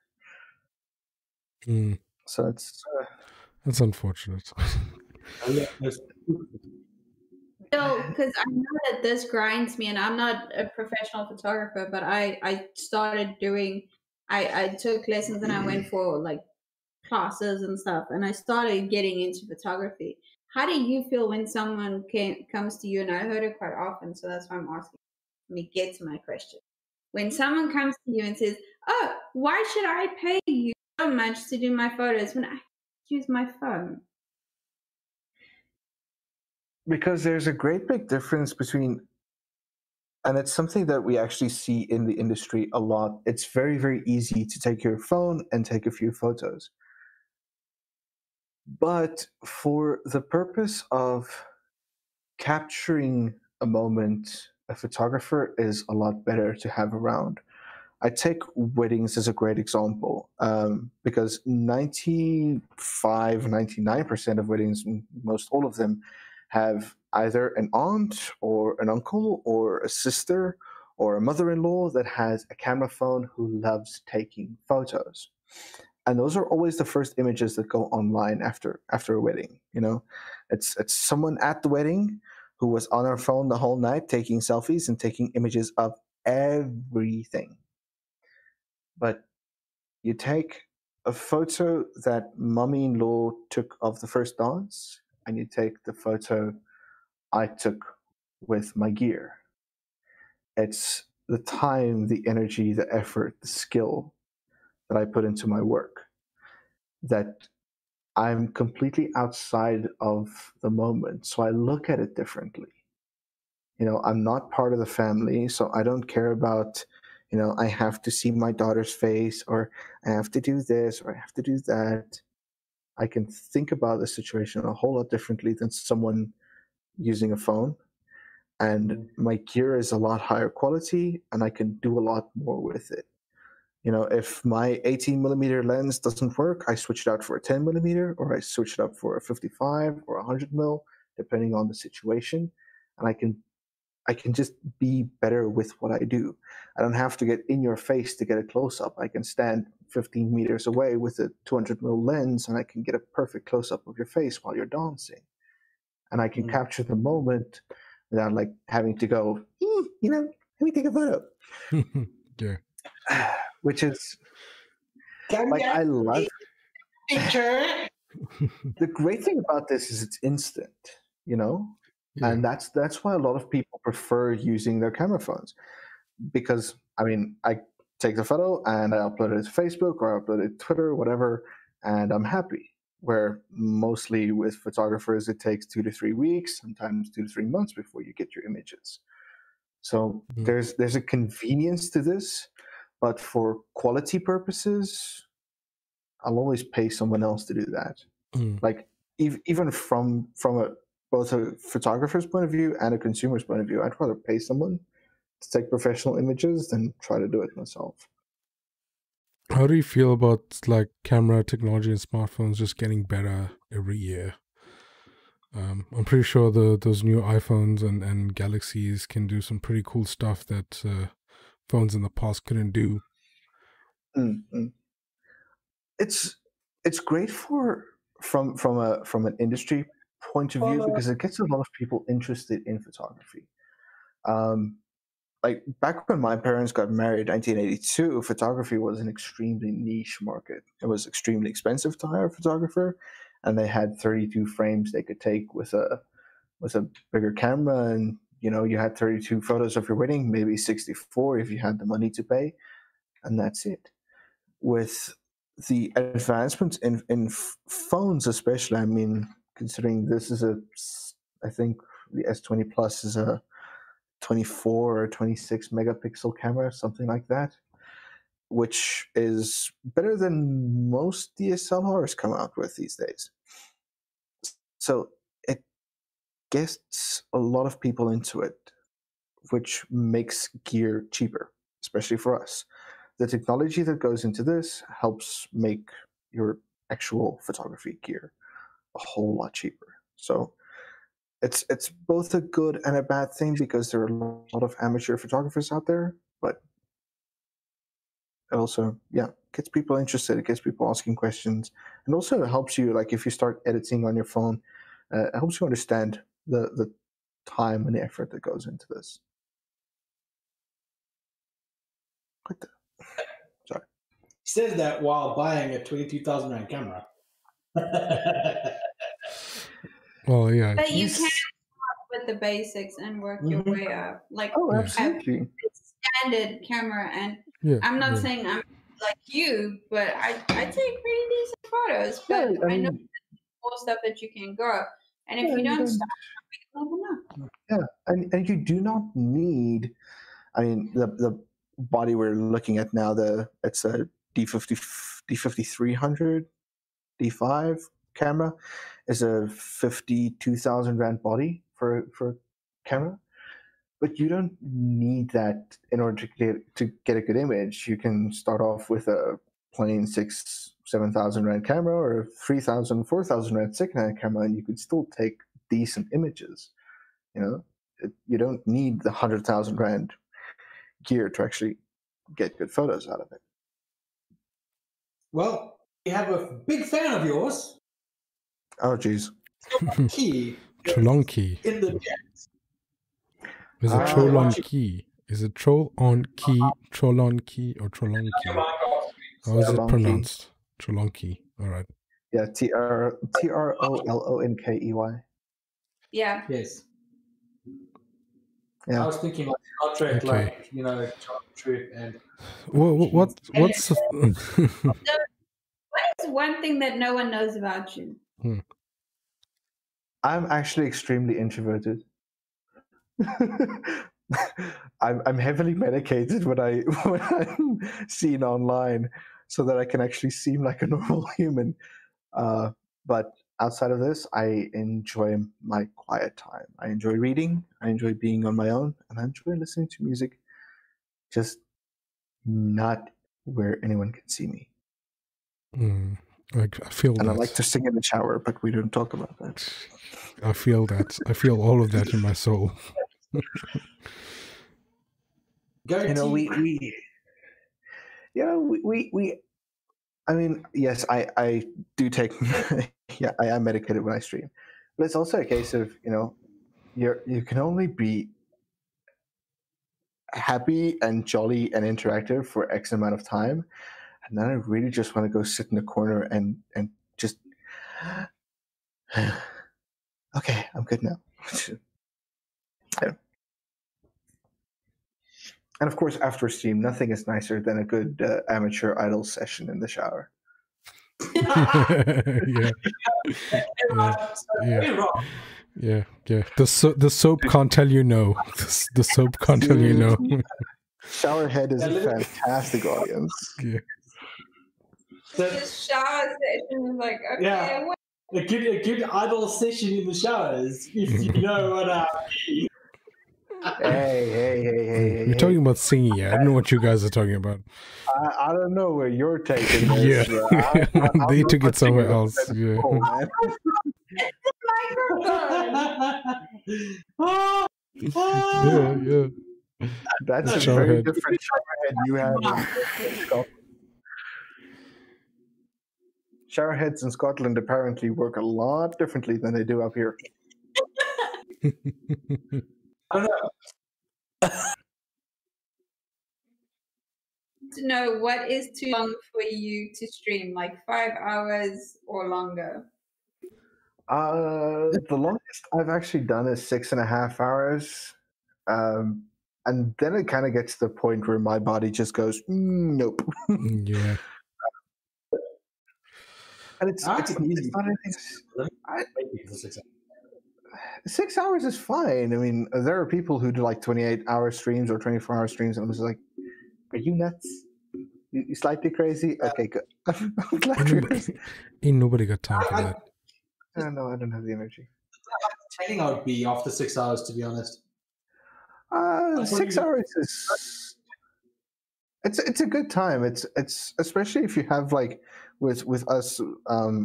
So that's unfortunate. So, because I know that this grinds me, and I'm not a professional photographer, but I started doing, I took lessons and I went for like classes and stuff, and I started getting into photography. How do you feel when someone comes to you? And I heard it quite often, so that's why I'm asking. Let me get to my question. When someone comes to you and says, "Oh, why should I pay you so much to do my photos when I use my phone?" Because there's a great big difference between, and it's something that we actually see in the industry a lot. It's very, very easy to take your phone and take a few photos. But for the purpose of capturing a moment, a photographer is a lot better to have around. I take weddings as a great example, because 99% of weddings, most all of them, have either an aunt or an uncle or a sister or a mother-in-law that has a camera phone who loves taking photos. And those are always the first images that go online after a wedding. You know, it's someone at the wedding who was on her phone the whole night taking selfies and taking images of everything. But you take a photo that mommy-in-law took of the first dance, and you take the photo I took with my gear. It's the time, the energy, the effort, the skill that I put into my work, that I'm completely outside of the moment. So I look at it differently. You know, I'm not part of the family, so I don't care about, you know, I have to see my daughter's face, or I have to do this, or I have to do that. I can think about the situation a whole lot differently than someone using a phone. And my gear is a lot higher quality, and I can do a lot more with it. You know, if my 18mm lens doesn't work, I switch it out for a 10mm, or I switch it up for a 55 or 100mm, depending on the situation. And I can just be better with what I do. I don't have to get in your face to get a close-up. I can stand 15 meters away with a 200mm lens, and I can get a perfect close-up of your face while you're dancing. And I can capture the moment without like having to go, you know, let me take a photo. Yeah. Which is like, I love picture. The great thing about this is it's instant, you know? Yeah. And that's why a lot of people prefer using their camera phones. Because, I mean, I take the photo and I upload it to Facebook or I upload it to Twitter, whatever, and I'm happy. Where mostly with photographers, it takes 2 to 3 weeks, sometimes 2 to 3 months before you get your images. So there's a convenience to this, but for quality purposes, I'll always pay someone else to do that. Like even from both a photographer's point of view and a consumer's point of view, I'd rather pay someone to take professional images than try to do it myself. How do you feel about like camera technology and smartphones just getting better every year? I'm pretty sure those new iPhones and Galaxies can do some pretty cool stuff that phones in the past couldn't do. It's great from an industry point of view because it gets a lot of people interested in photography. Like back when my parents got married in 1982, photography was an extremely niche market. It was extremely expensive to hire a photographer, and they had 32 frames they could take with a bigger camera, and you had 32 photos of your wedding, maybe 64 if you had the money to pay, and that's it. With the advancements in phones, especially, I mean, considering this is I think the S20 Plus is a 24 or 26 megapixel camera, something like that, which is better than most DSLRs come out with these days. So it gets a lot of people into it, which makes gear cheaper, especially for us. The technology that goes into this helps make your actual photography gear a whole lot cheaper. So it's both a good and a bad thing because there are a lot of amateur photographers out there, but it also, gets people interested. It gets people asking questions, and also it helps you, like if you start editing on your phone, it helps you understand the time and the effort that goes into this. Sorry. He says that while buying a 22,000 rand camera. Well, yeah. But you can start with the basics and work your way up. Like, absolutely. Standard camera, and I'm not saying I'm like you, but I take pretty decent photos. But I know more stuff that you can go. And if you don't start, you never know. Yeah, and you do not need. I mean, the body we're looking at now, it's a D5300 D5 camera, is a 52,000 rand body for camera, but you don't need that in order to get a good image. You can start off with a plain 6,000-7,000 rand camera or 3,000-4,000 rand secondhand camera, and you could still take decent images. You don't need the 100,000 rand gear to actually get good photos out of it. Well, we have a big fan of yours. Oh, geez. Cholonki. In the chat. Is it Cholonki? Is it troll on key, Cholonki, or Cholonki? How is it pronounced? Cholonki. All right. Yeah, TROLONKEY. Yeah. Yes. Yeah. I was thinking like Star Trek, like Star Trek, and what's what is one thing that no one knows about you? I'm actually extremely introverted. I'm heavily medicated when I'm seen online, so that I can actually seem like a normal human. But outside of this, I enjoy my quiet time. I enjoy reading. I enjoy being on my own, and I enjoy listening to music, just not where anyone can see me. I feel that. And I like to sing in the shower, but we don't talk about that. I feel that. I feel all of that in my soul. I mean, yes, I do take, I am medicated when I stream, but it's also a case of, you can only be happy and jolly and interactive for X amount of time. And then I really just want to go sit in the corner and just, okay, I'm good now. Yeah. And of course, after a stream, nothing is nicer than a good amateur idol session in the shower. Yeah. The soap can't tell you no. The soap can't tell you no. Showerhead is a fantastic audience. Yeah. This shower session is like, okay, Yeah. A good idle session in the showers, if you know what I mean. Hey. We're talking about singing. Yeah, I don't know what you guys are talking about. I don't know where you're taking this. Yeah. They took it somewhere else. Yeah. Yeah. That's a Showerhead. very different showerhead you have. Showerheads in Scotland apparently work a lot differently than they do up here. I don't know. To know what is too long for you to stream, like 5 hours or longer. The longest I've actually done is 6.5 hours. And then it kind of gets to the point where my body just goes, nope. Yeah. And it's not anything. 6 hours is fine. I mean, there are people who do like 28-hour streams or 24-hour streams, and I'm just like, are you nuts? You slightly crazy? Okay, good. I'm glad you're crazy. Ain't nobody got time for that. No, I don't have the energy. I think I would be after 6 hours, to be honest. 6 hours is it's a good time. It's especially if you have like with us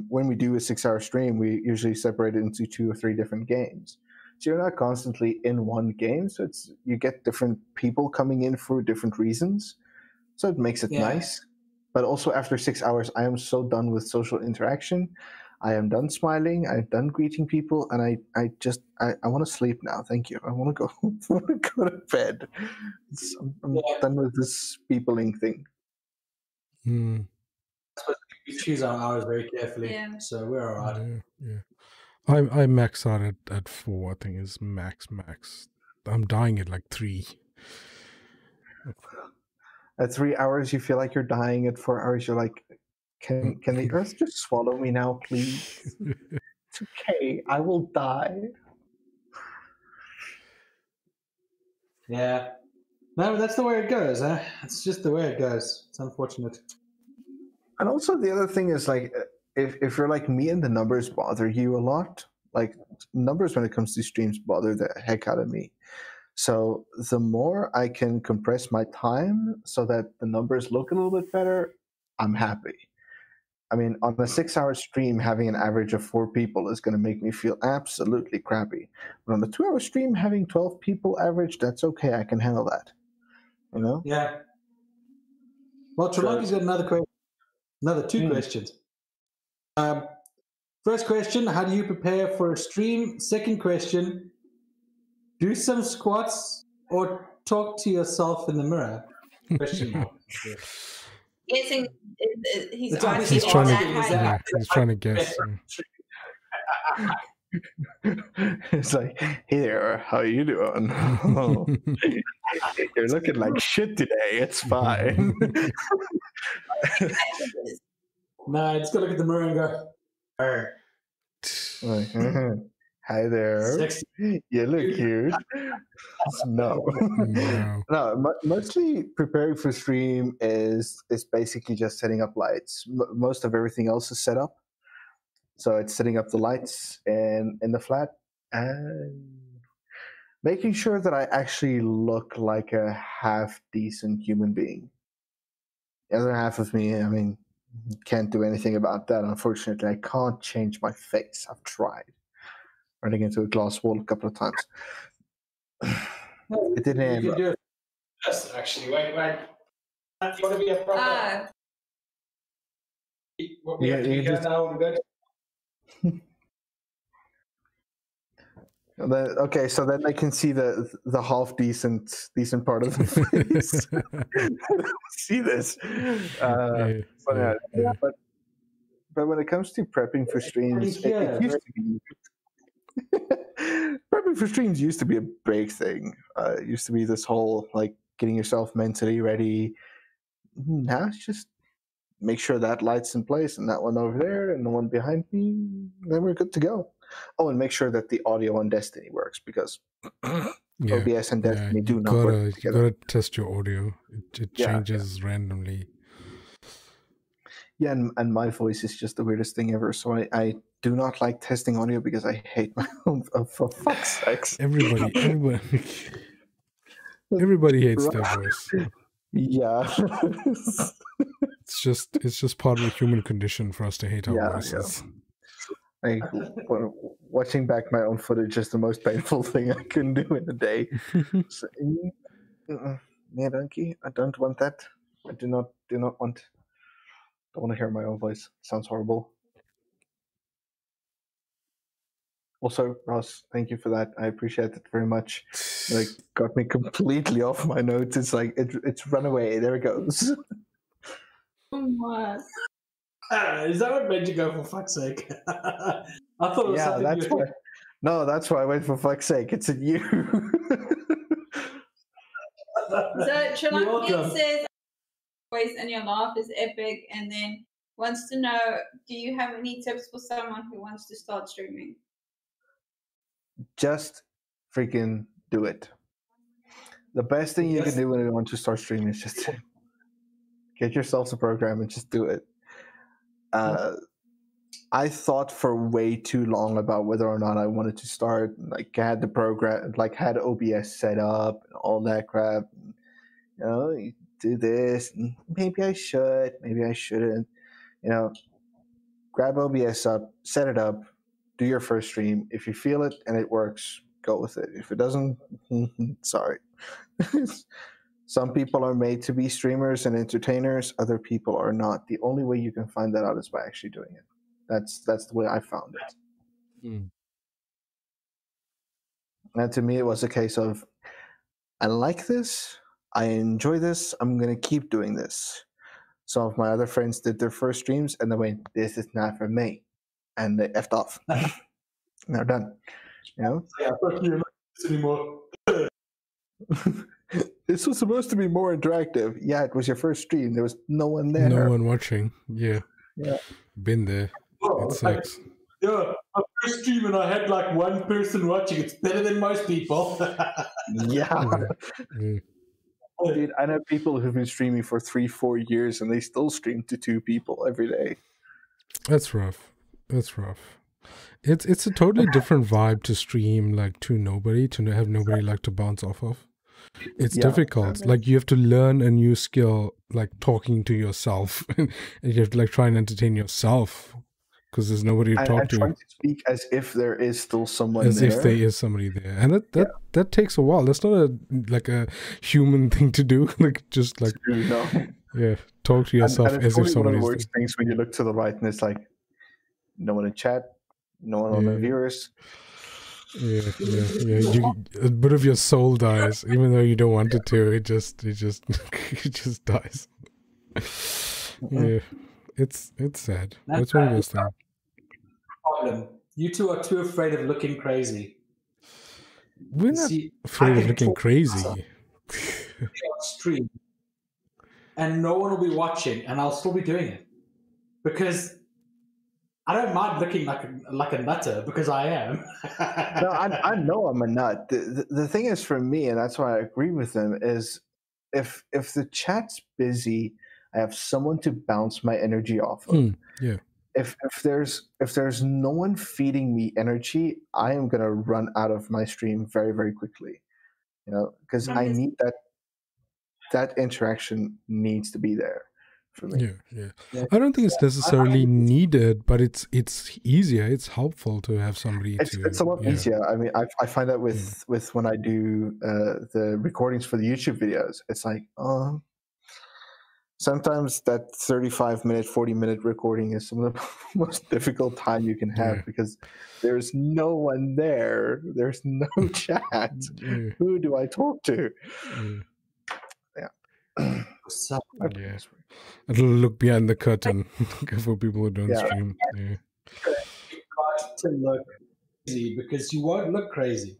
when we do a 6-hour stream, we usually separate it into 2 or 3 different games. So you're not constantly in one game. So you get different people coming in for different reasons. So it makes it nice. But also after 6 hours, I am so done with social interaction. I am done smiling. I'm done greeting people, and I want to sleep now. Thank you. I want to go to bed. I'm done with this peopling thing. We choose our hours very carefully, so we're all right. Yeah. I max out at 4. I think is max. I'm dying at like 3. At 3 hours, you feel like you're dying. At 4 hours, you're like, can the earth just swallow me now, please? It's okay. I will die. Yeah. No, that's the way it goes, huh? It's just the way it goes. It's unfortunate. And also the other thing is, like, if you're like me and the numbers bother you a lot, like numbers when it comes to streams bother the heck out of me. So the more I can compress my time so that the numbers look a little bit better, I'm happy. I mean, on a 6-hour stream, having an average of 4 people is going to make me feel absolutely crappy. But on a 2-hour stream, having 12 people average, that's okay. I can handle that. You know? Yeah. Well, Trelonki's got another question. Another 2 questions. First question, how do you prepare for a stream? Second question, do some squats or talk to yourself in the mirror? Question mark. Guessing he's trying to guess. It's like, hey there, how you doing? Oh, you're looking like shit today. It's fine. No, I just gotta look at the mirror and go, like, hi there. Sexy. You look cute. No. Mostly preparing for stream is basically just setting up lights. Most of everything else is set up. So it's setting up the lights in the flat and making sure that I actually look like a half-decent human being. The other half of me, I mean, can't do anything about that. Unfortunately, I can't change my face. I've tried. Running into a glass wall a couple of times. It didn't end. You can do it. Yes, actually. Wait. You want to be a proper... What we have to do now on the Okay, so then I can see the half decent part of the face. See this, but when it comes to prepping for streams, it used to be prepping for streams used to be a big thing. It used to be this whole like getting yourself mentally ready. Now it's just make sure that light's in place and that one over there and the one behind me. Then we're good to go. Oh, and make sure that the audio on Destiny works, because Yeah, OBS and Destiny do not work together. You gotta test your audio. It changes randomly. Yeah, and my voice is just the weirdest thing ever. So I do not like testing audio because I hate my own. For fuck's sakes. Everybody hates their voice. Yeah. It's just part of the human condition for us to hate our voices. Yeah. Like, watching back my own footage is the most painful thing I can do in a day. So, yeah, donkey, I don't want that. I do not want. Don't want to hear my own voice. Sounds horrible. Also, Ross, thank you for that. I appreciate it very much. Like, got me completely off my notes. It's like it's run away. There it goes. What? Is that what made you go, for fuck's sake? I thought it was something that's why. No, that's why I went, for fuck's sake. It's in you. So Trelawney says, voice and your laugh is epic, and then wants to know, do you have any tips for someone who wants to start streaming? Just freaking do it. The best thing you can do when you want to start streaming is just get yourself a program and just do it. I thought for way too long about whether or not I wanted to start. Like, had the program, like had OBS set up and all that crap. You know, you do this. And maybe I should. Maybe I shouldn't. You know, grab OBS up, set it up, do your first stream. If you feel it and it works, go with it. If it doesn't, sorry. Some people are made to be streamers and entertainers. Other people are not. The only way you can find that out is by actually doing it. That's the way I found it. And to me, it was a case of, I like this. I enjoy this. I'm going to keep doing this. Some of my other friends did their first streams and they went, this is not for me. And they effed off. And they're done. You know? Yeah, but you're not this anymore. This was supposed to be more interactive. Yeah, it was your first stream. There was no one there. No one watching. Yeah. Been there. Oh, it sucks. Yeah, my first stream and I had like one person watching. It's better than most people. Yeah. Dude, I know people who've been streaming for 3-4 years and they still stream to 2 people every day. That's rough. It's a totally different vibe to stream like to nobody, to have nobody like to bounce off of. It's difficult. Like, you have to learn a new skill, like talking to yourself, and you have to like try and entertain yourself because there's nobody to talk to. Trying to speak as if there is still someone as there. If there is somebody there, and that takes a while. That's not a human thing to do. Like, just like talk to yourself and as if somebody's one of the worst things when you look to the right and it's like no one in chat, no one on the viewers. Yeah. A bit of your soul dies, even though you don't want it to. It just dies. Yeah, it's sad. That's one of those things. Problem. You two are too afraid of looking crazy. We're not afraid of looking crazy. Stream, and no one will be watching, and I'll still be doing it because I don't mind looking like a nutter, because I am. No, I know I'm a nut. The thing is, for me, and that's why I agree with them, is if the chat's busy, I have someone to bounce my energy off of. Yeah. If there's no one feeding me energy, I am gonna run out of my stream very, very quickly. You know, because I need that interaction needs to be there for me. Yeah. I don't think it's necessarily needed, but it's easier. It's helpful to have somebody. It's a lot easier. I mean, I find that with when I do the recordings for the YouTube videos, it's like, sometimes that 35-minute, 40-minute recording is some of the most difficult time you can have because there's no one there. There's no chat. Who do I talk to? It'll look behind the curtain for people who don't stream. You've got to look crazy because you won't look crazy.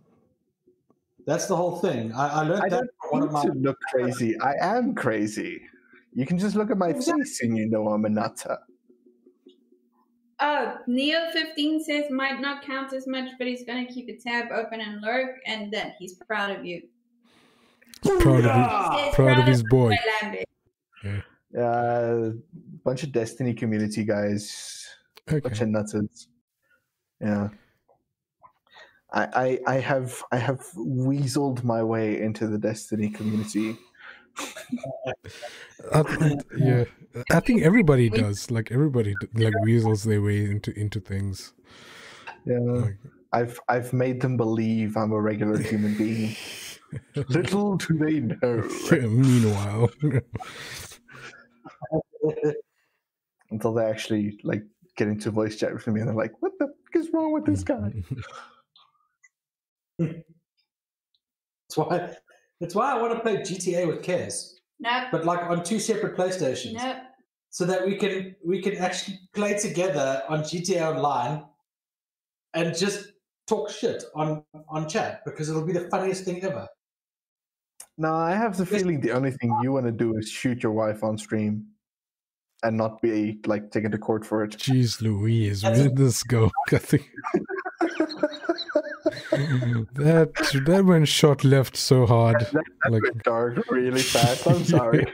That's the whole thing. I learned that from one of my. To look crazy. I am crazy. You can just look at my face and you know I'm a nutter. Oh, Neo15 says might not count as much, but he's going to keep a tab open and lurk, and that he's proud of you. Proud of his boy. Yeah. Bunch of Destiny community guys. Okay. Bunch of nutters. Yeah. I have weaseled my way into the Destiny community. I think everybody does. Like everybody weasels their way into things. Yeah. I've made them believe I'm a regular human being. Little do they know. Meanwhile, until they actually get into voice chat with me, and they're like, "What the fuck is wrong with this guy?" That's why I want to play GTA with Kez. Nope. But on 2 separate PlayStations. Nope. So that we can actually play together on GTA Online and just talk shit on chat, because it'll be the funniest thing ever. No, I have the feeling the only thing you want to do is shoot your wife on stream and not be taken to court for it. Jeez Louise, where did this go? I think that went shot left so hard. That went dark really fast. I'm sorry.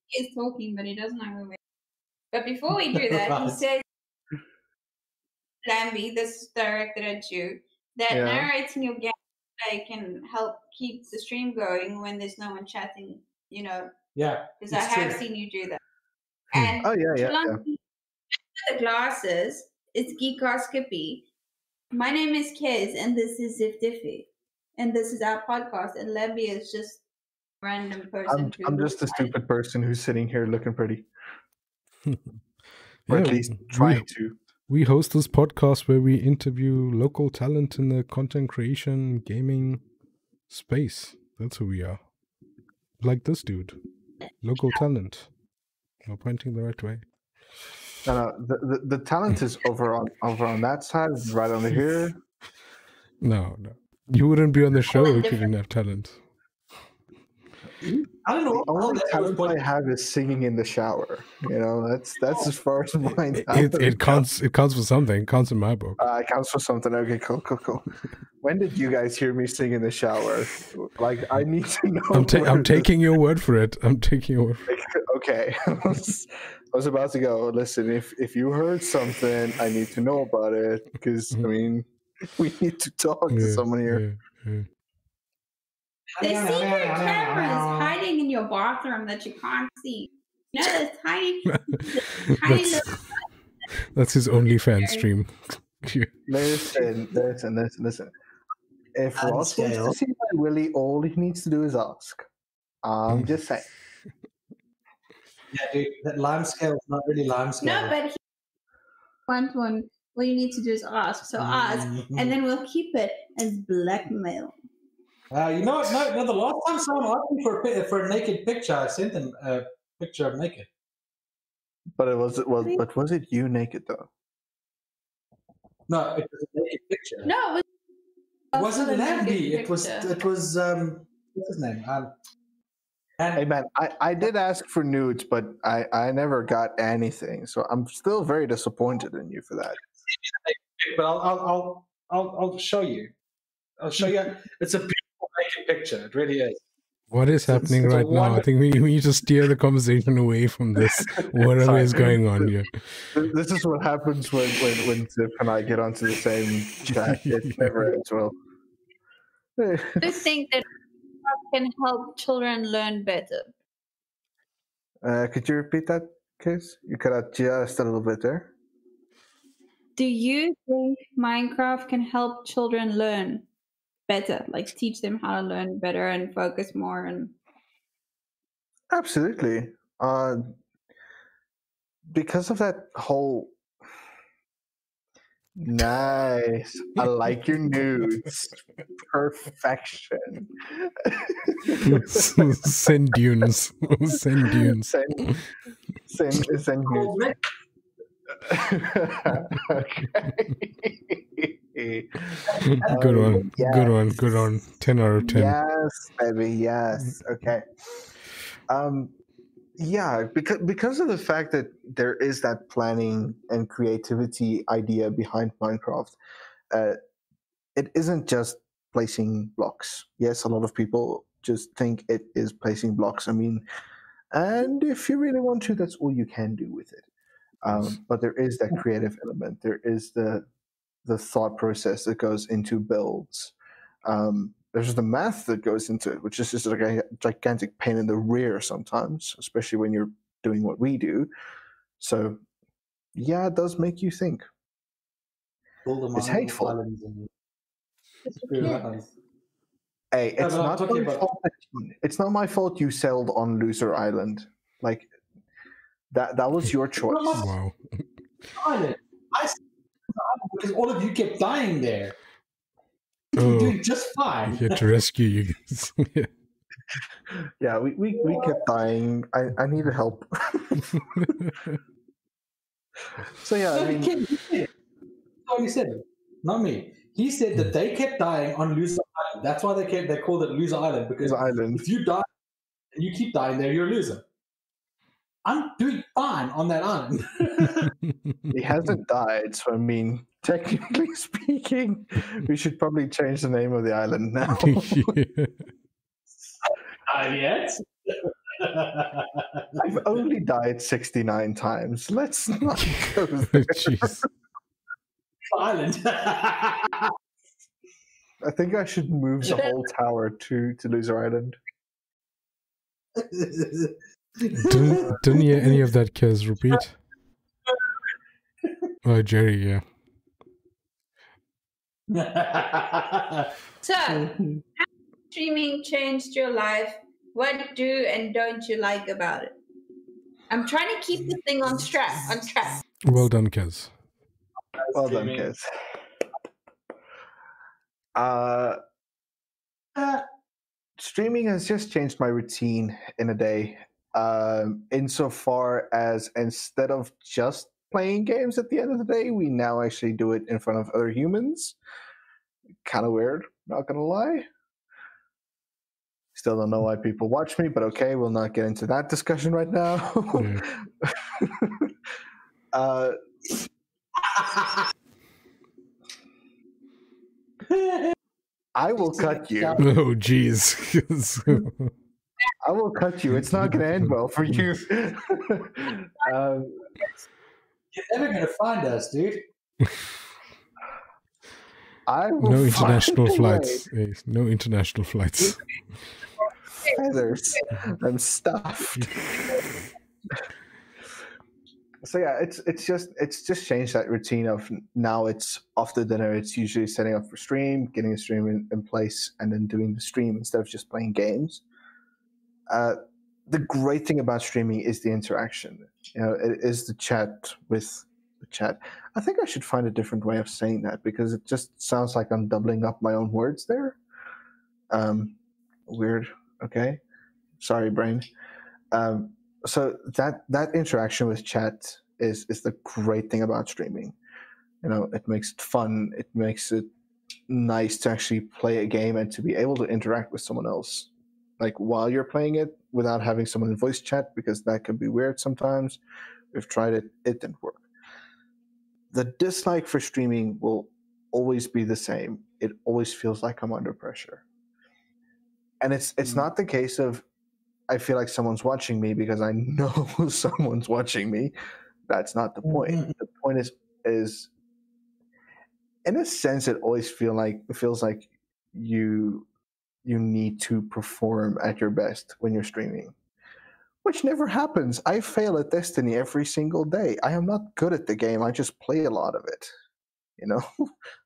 He's talking, but he doesn't know who we are. But before we do that, he says, Lambie, this is directed at you, that narrating your gameplay can help keep the stream going when there's no one chatting, Yeah. Because I have seen you do that. And the glasses, it's Geekoscopy. My name is Kez, and this is Zif Diffie. And this is our podcast, and Lambie is just a random person. I'm just a stupid person who's sitting here looking pretty. Or at least trying to. We host this podcast where we interview local talent in the content creation, gaming space. That's who we are. Like this dude. Local talent. We're pointing the right way. No, the talent is over on that side, right over here. No. You wouldn't be on the show if you didn't have talent. I don't know. The only talent I have is singing in the shower. That's as far as mine. It counts for something. It counts in my book. It counts for something. Okay, cool. When did you guys hear me sing in the shower? I need to know. I'm taking your word for it. Okay. I was about to go. Listen, if you heard something, I need to know about it, because we need to talk to someone here. Yeah. The secret camera is hiding in your bathroom that you can't see. No, it's hiding. That's his OnlyFans stream. Listen. If Ross wants to see my Willy, all he needs to do is ask. I'm just saying. Yeah, dude, that lime scale is not really lime scale. No, but want one. All you need to do is ask. So ask, and then we'll keep it as blackmail. You know what? No, the last time someone asked me for a naked picture, I sent them a picture of naked. But was it you naked though? No, it was a naked picture. No, it wasn't Lambie. It was what's his name? Hey man, I did ask for nudes, but I never got anything. So I'm still very disappointed in you for that. But I'll show you. I'll show you. It's a beautiful naked picture. It really is. What is happening right now? I think we need to steer the conversation away from this. Whatever is going on here. This is what happens when Zip and I get onto the same chat. It never ends well. I think that can help children learn better. Could you repeat that, Kiss? You cut out just a little bit there. Do you think Minecraft can help children learn better, teach them how to learn better and focus more? And absolutely, because of that whole nice. I like your nudes. Perfection. Send dunes. Send dunes. Send nudes. Okay. Good one. Yes. Good one. 10 out of 10. Yes, baby. Yes. Okay. Yeah, because of the fact that there is that planning and creativity idea behind Minecraft, it isn't just placing blocks. Yes, a lot of people just think it is placing blocks. I mean, and if you really want to, that's all you can do with it. But there is that creative element. There is the thought process that goes into builds. There's the math that goes into it, which is just like a gigantic pain in the rear sometimes, especially when you're doing what we do. So, yeah, it does make you think. It's hateful. Hey, it's not my fault. It's not my fault you sailed on Loser Island. Like that was your choice. Wow. Island. I said because all of you kept dying there. You're doing just fine. We had to rescue you guys. Yeah. Yeah, we kept dying. I needed help. So yeah, No, I mean, he said it. Not me. He said that they kept dying on Loser Island. That's why they called it Loser Island, because if you die and you keep dying there, you're a loser. I'm doing fine on that island. he hasn't died, so I mean, technically speaking, we should probably change the name of the island now. Yet? I've only died 69 times. Let's not go there. Jeez. Island. I think I should move the whole tower to Loser Island. Didn't hear any of that, Kez. Repeat. Oh, Jerry, yeah. So, how streaming changed your life? What do and don't you like about it? I'm trying to keep the thing on track. Well done, Kez. Well done, Kez. Streaming has just changed my routine in a day. Insofar as instead of just playing games at the end of the day, we now actually do it in front of other humans. Kind of weird, not gonna lie. Still don't know why people watch me, but okay, we'll not get into that discussion right now. I will cut you. Oh, jeez. I will cut you. It's not going to end well for you. You're never going to find us, dude. No international flights. Hey, no international flights. Feathers. I'm stuffed. So yeah, it's just changed that routine of now it's after dinner. It's usually setting up for stream, getting a stream in place, and then doing the stream instead of just playing games. The great thing about streaming is the interaction. You know, it is the chat with the chat. I think I should find a different way of saying that because it just sounds like I'm doubling up my own words there. Weird. Okay. Sorry, brain. So that interaction with chat is the great thing about streaming. You know, it makes it fun. It makes it nice to actually play a game and to be able to interact with someone else, like while you're playing it, without having someone in voice chat, because that can be weird sometimes. We've tried it; it didn't work. The dislike for streaming will always be the same. It always feels like I'm under pressure, and it's not the case of I feel like someone's watching me because I know someone's watching me. That's not the point. The point is in a sense, it always feels like you need to perform at your best when you're streaming, which never happens. I fail at Destiny every single day. I am not good at the game. I just play a lot of it. You know,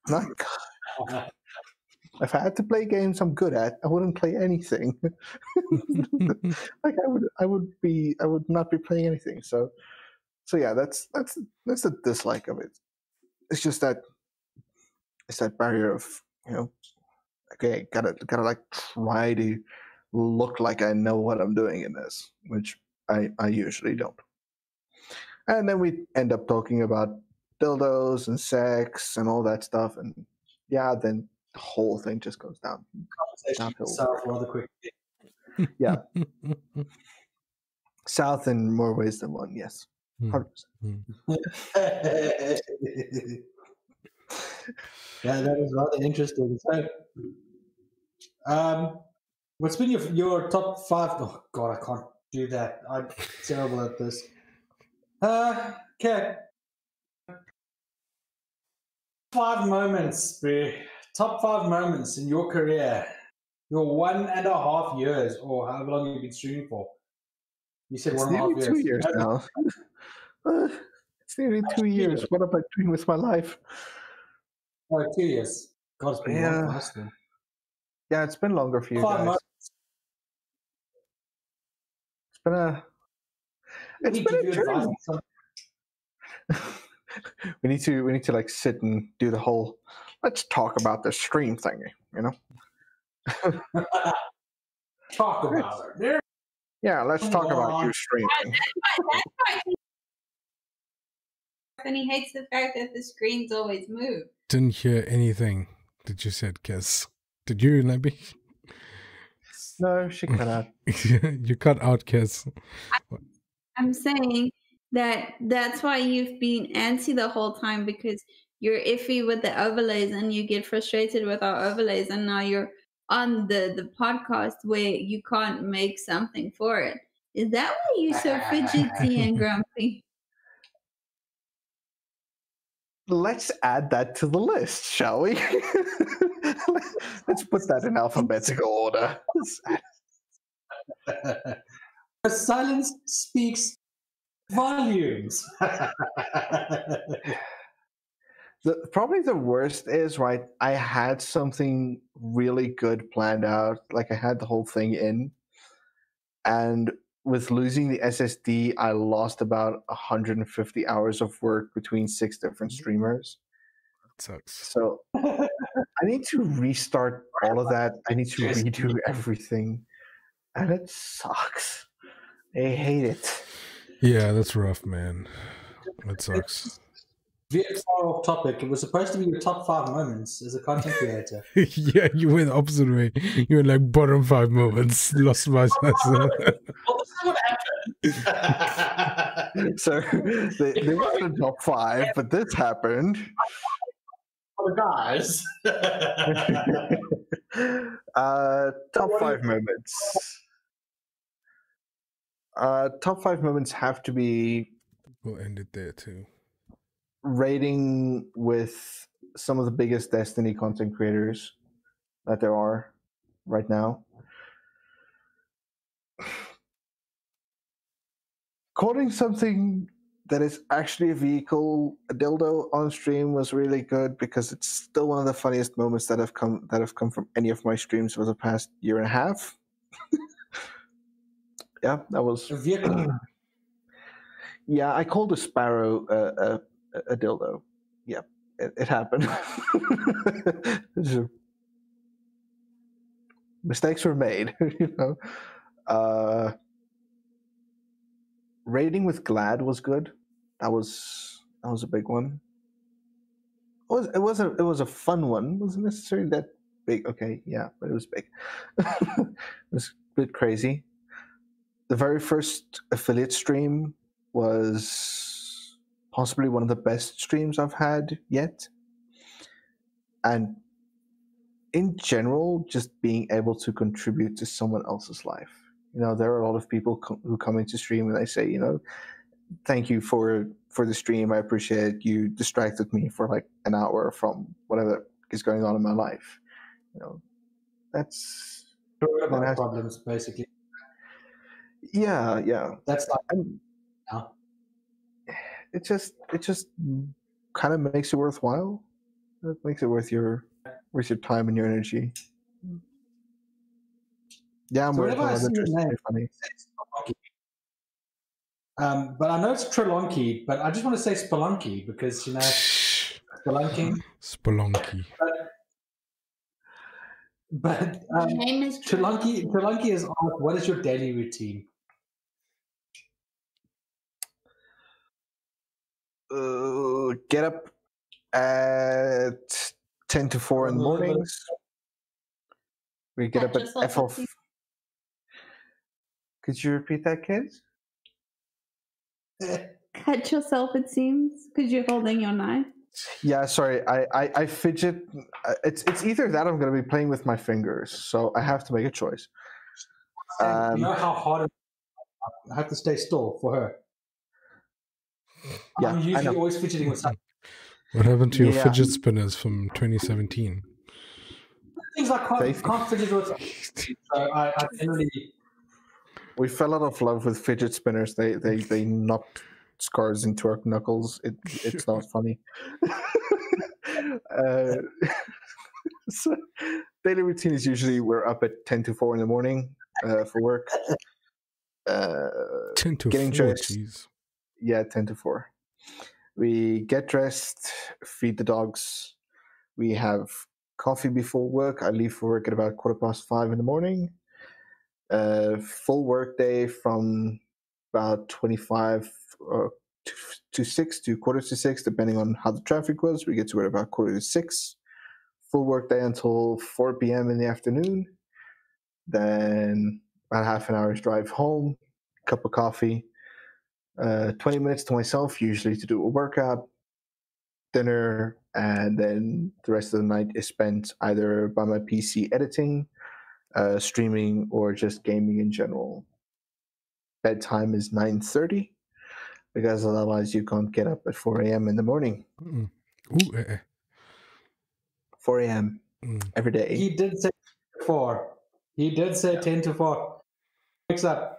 not good. If I had to play games I'm good at, I wouldn't play anything. Like I would not be playing anything. So yeah, that's the dislike of it. It's just that it's that barrier of, you know, okay, gotta like try to look like I know what I'm doing in this, which I usually don't. And then we end up talking about dildos and sex and all that stuff, and yeah, then the whole thing just goes downhill. Rather quickly. Yeah. South in more ways than one, yes. 100%. Yeah, that is rather interesting. So, what's been your top 5? Oh God, I can't do that. I'm terrible at this. Okay. 5 moments, bro. Top 5 moments in your career. Your 1.5 years, or however long you've been streaming for. You said It's 1.5 nearly 2 years now. It's nearly 2 years. What am I doing with my life? Oh, 2 years. God, it's been long for us then. Yeah, it's been longer for you 5 guys. months. It's been a journey. we need to like sit and do the whole let's talk about the stream thingy, you know? Talk about it. Yeah, let's talk about you streaming. And he hates the fact that the screens always move. Didn't hear anything that you said, Kes. Did you, Lambi? No, she cut out. You cut out, Kes. I'm saying that's why you've been antsy the whole time, because you're iffy with the overlays and you get frustrated with our overlays, and now you're on the podcast where you can't make something for it. Is that why you're so fidgety and grumpy? Let's add that to the list, shall we? Let's put that in alphabetical order. Silence speaks volumes. Probably the worst is, right, I had something really good planned out. Like I had the whole thing in. And with losing the SSD, I lost about 150 hours of work between 6 different streamers. That sucks. So I need to restart all of that. I need to redo everything. And it sucks. I hate it. Yeah, that's rough, man. That sucks. Very far off topic. It was supposed to be your top 5 moments as a content creator. Yeah, you went the opposite way. You went like bottom 5 moments. Lost my sense. Well, this is what happened. So there wasn't a top 5, but this happened. For the guys. Top 5 moments. Top 5 moments have to be. We'll end it there too. Raiding with some of the biggest Destiny content creators that there are right now. Coding something that is actually a vehicle, a dildo on stream, was really good because it's still one of the funniest moments that have come from any of my streams for the past year and a half. Yeah, that was a vehicle. Yeah, I called a sparrow a dildo. Yeah, it happened. Mistakes were made, you know. Raiding with Glad was good. That was a big one. It was a fun one. It wasn't necessarily that big. Okay, yeah, but it was big. It was a bit crazy. The very first affiliate stream was possibly one of the best streams I've had yet. And in general, just being able to contribute to someone else's life. You know, there are a lot of people who come into stream and they say, you know, thank you for the stream. I appreciate you distracted me for like an hour from whatever is going on in my life. You know, that's problems basically. Yeah. That's like it just kind of makes it worthwhile. It makes it worth your time and your energy. Yeah, I'm so working on it. Funny. But I know it's Trelonki, but I just want to say Spelunky because, you know, Spelunky. But name is Trelonki is asked, what is your daily routine? Get up at 10 to 4 in the mornings. We get up at F. Could you repeat that, kids? Cut yourself, it seems, because you're holding your knife. Yeah, sorry. I fidget. It's either that or I'm going to be playing with my fingers, so I have to make a choice. You know how hard I have to stay still for her. Yeah, I'm usually always fidgeting with something. What happened to your fidget spinners from 2017? Things I can't fidget with. So I generally... We fell out of love with fidget spinners. They knocked scars into our knuckles. It's not funny. So daily routine is usually we're up at 10 to 4 in the morning for work. 10 to getting 4, dressed. geez. Yeah, 10 to 4. We get dressed, feed the dogs. We have coffee before work. I leave for work at about 5:15 in the morning. Full work day from about 25 to 6 to 5:45, depending on how the traffic was. We get to work about 5:45. Full work day until 4 p.m. in the afternoon. Then about half an hour's drive home, cup of coffee, 20 minutes to myself, usually to do a workout, dinner, and then the rest of the night is spent either by my PC editing, streaming, or just gaming in general. Bedtime is 9:30 because otherwise you can't get up at 4 a.m. in the morning. Mm. Ooh, 4 a.m. Every day. He did say 4. He did say 10 to 4. Wakes up.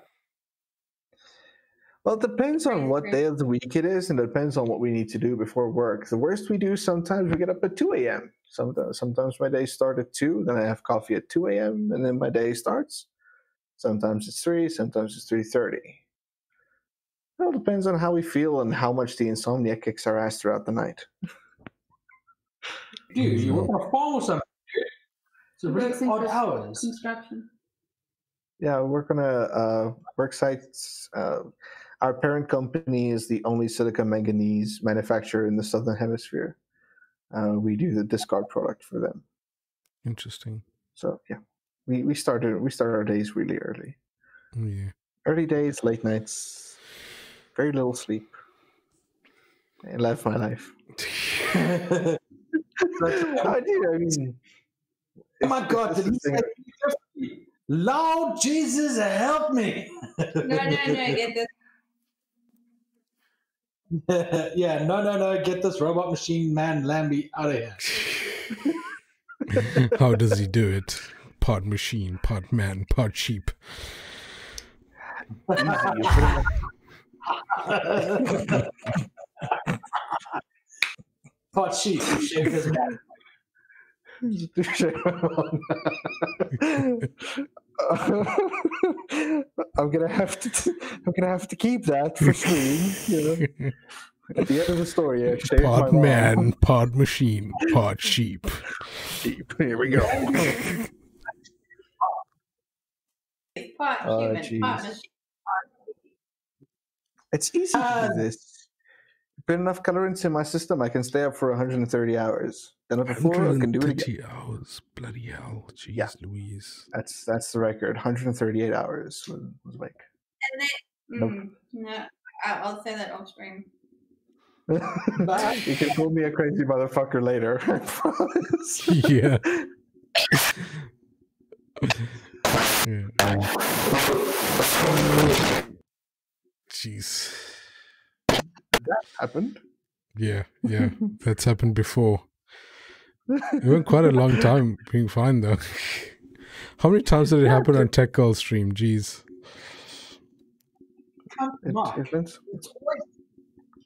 Well, it depends on what day of the week it is, and it depends on what we need to do before work. The worst we do, sometimes we get up at 2 a.m. Sometimes my days start at 2, then I have coffee at 2 a.m., and then my day starts. Sometimes it's 3, sometimes it's 3:30. It all depends on how we feel and how much the insomnia kicks our ass throughout the night. Dude, you work on a farm or something? It's a really odd hours. Construction. Yeah, I work on a work site. Our parent company is the only silicon manganese manufacturer in the Southern Hemisphere. We do the discard product for them. interesting. So yeah, we start our days really early. Yeah. Early days, late nights, very little sleep. I love my life. I do. I mean, Oh my God! Did he say Lord Jesus, help me? No, get this. Yeah, no, get this robot machine man Lambie out of here. How does he do it? Part machine, part man, part sheep. Part sheep, shave his man. I'm gonna have to keep that for screen. You know, at the end of the story, I shaved Part my man, mom. part machine, part sheep. Here we go. Part human, geez. part machine. It's easy to do this. Put enough colorants in my system, I can stay up for 130 hours. Then before I can do it again. 130 hours. Bloody hell. Jeez, Yeah. Louise. That's the record. 138 hours was like. And then, no, I'll say that off screen. You can call me a crazy motherfucker later. I promise. Yeah. Yeah. Jeez. That happened. Yeah, that's happened before. It went quite a long time being fine though. How many times did it happen on Tech Girl stream? Jeez. It's always,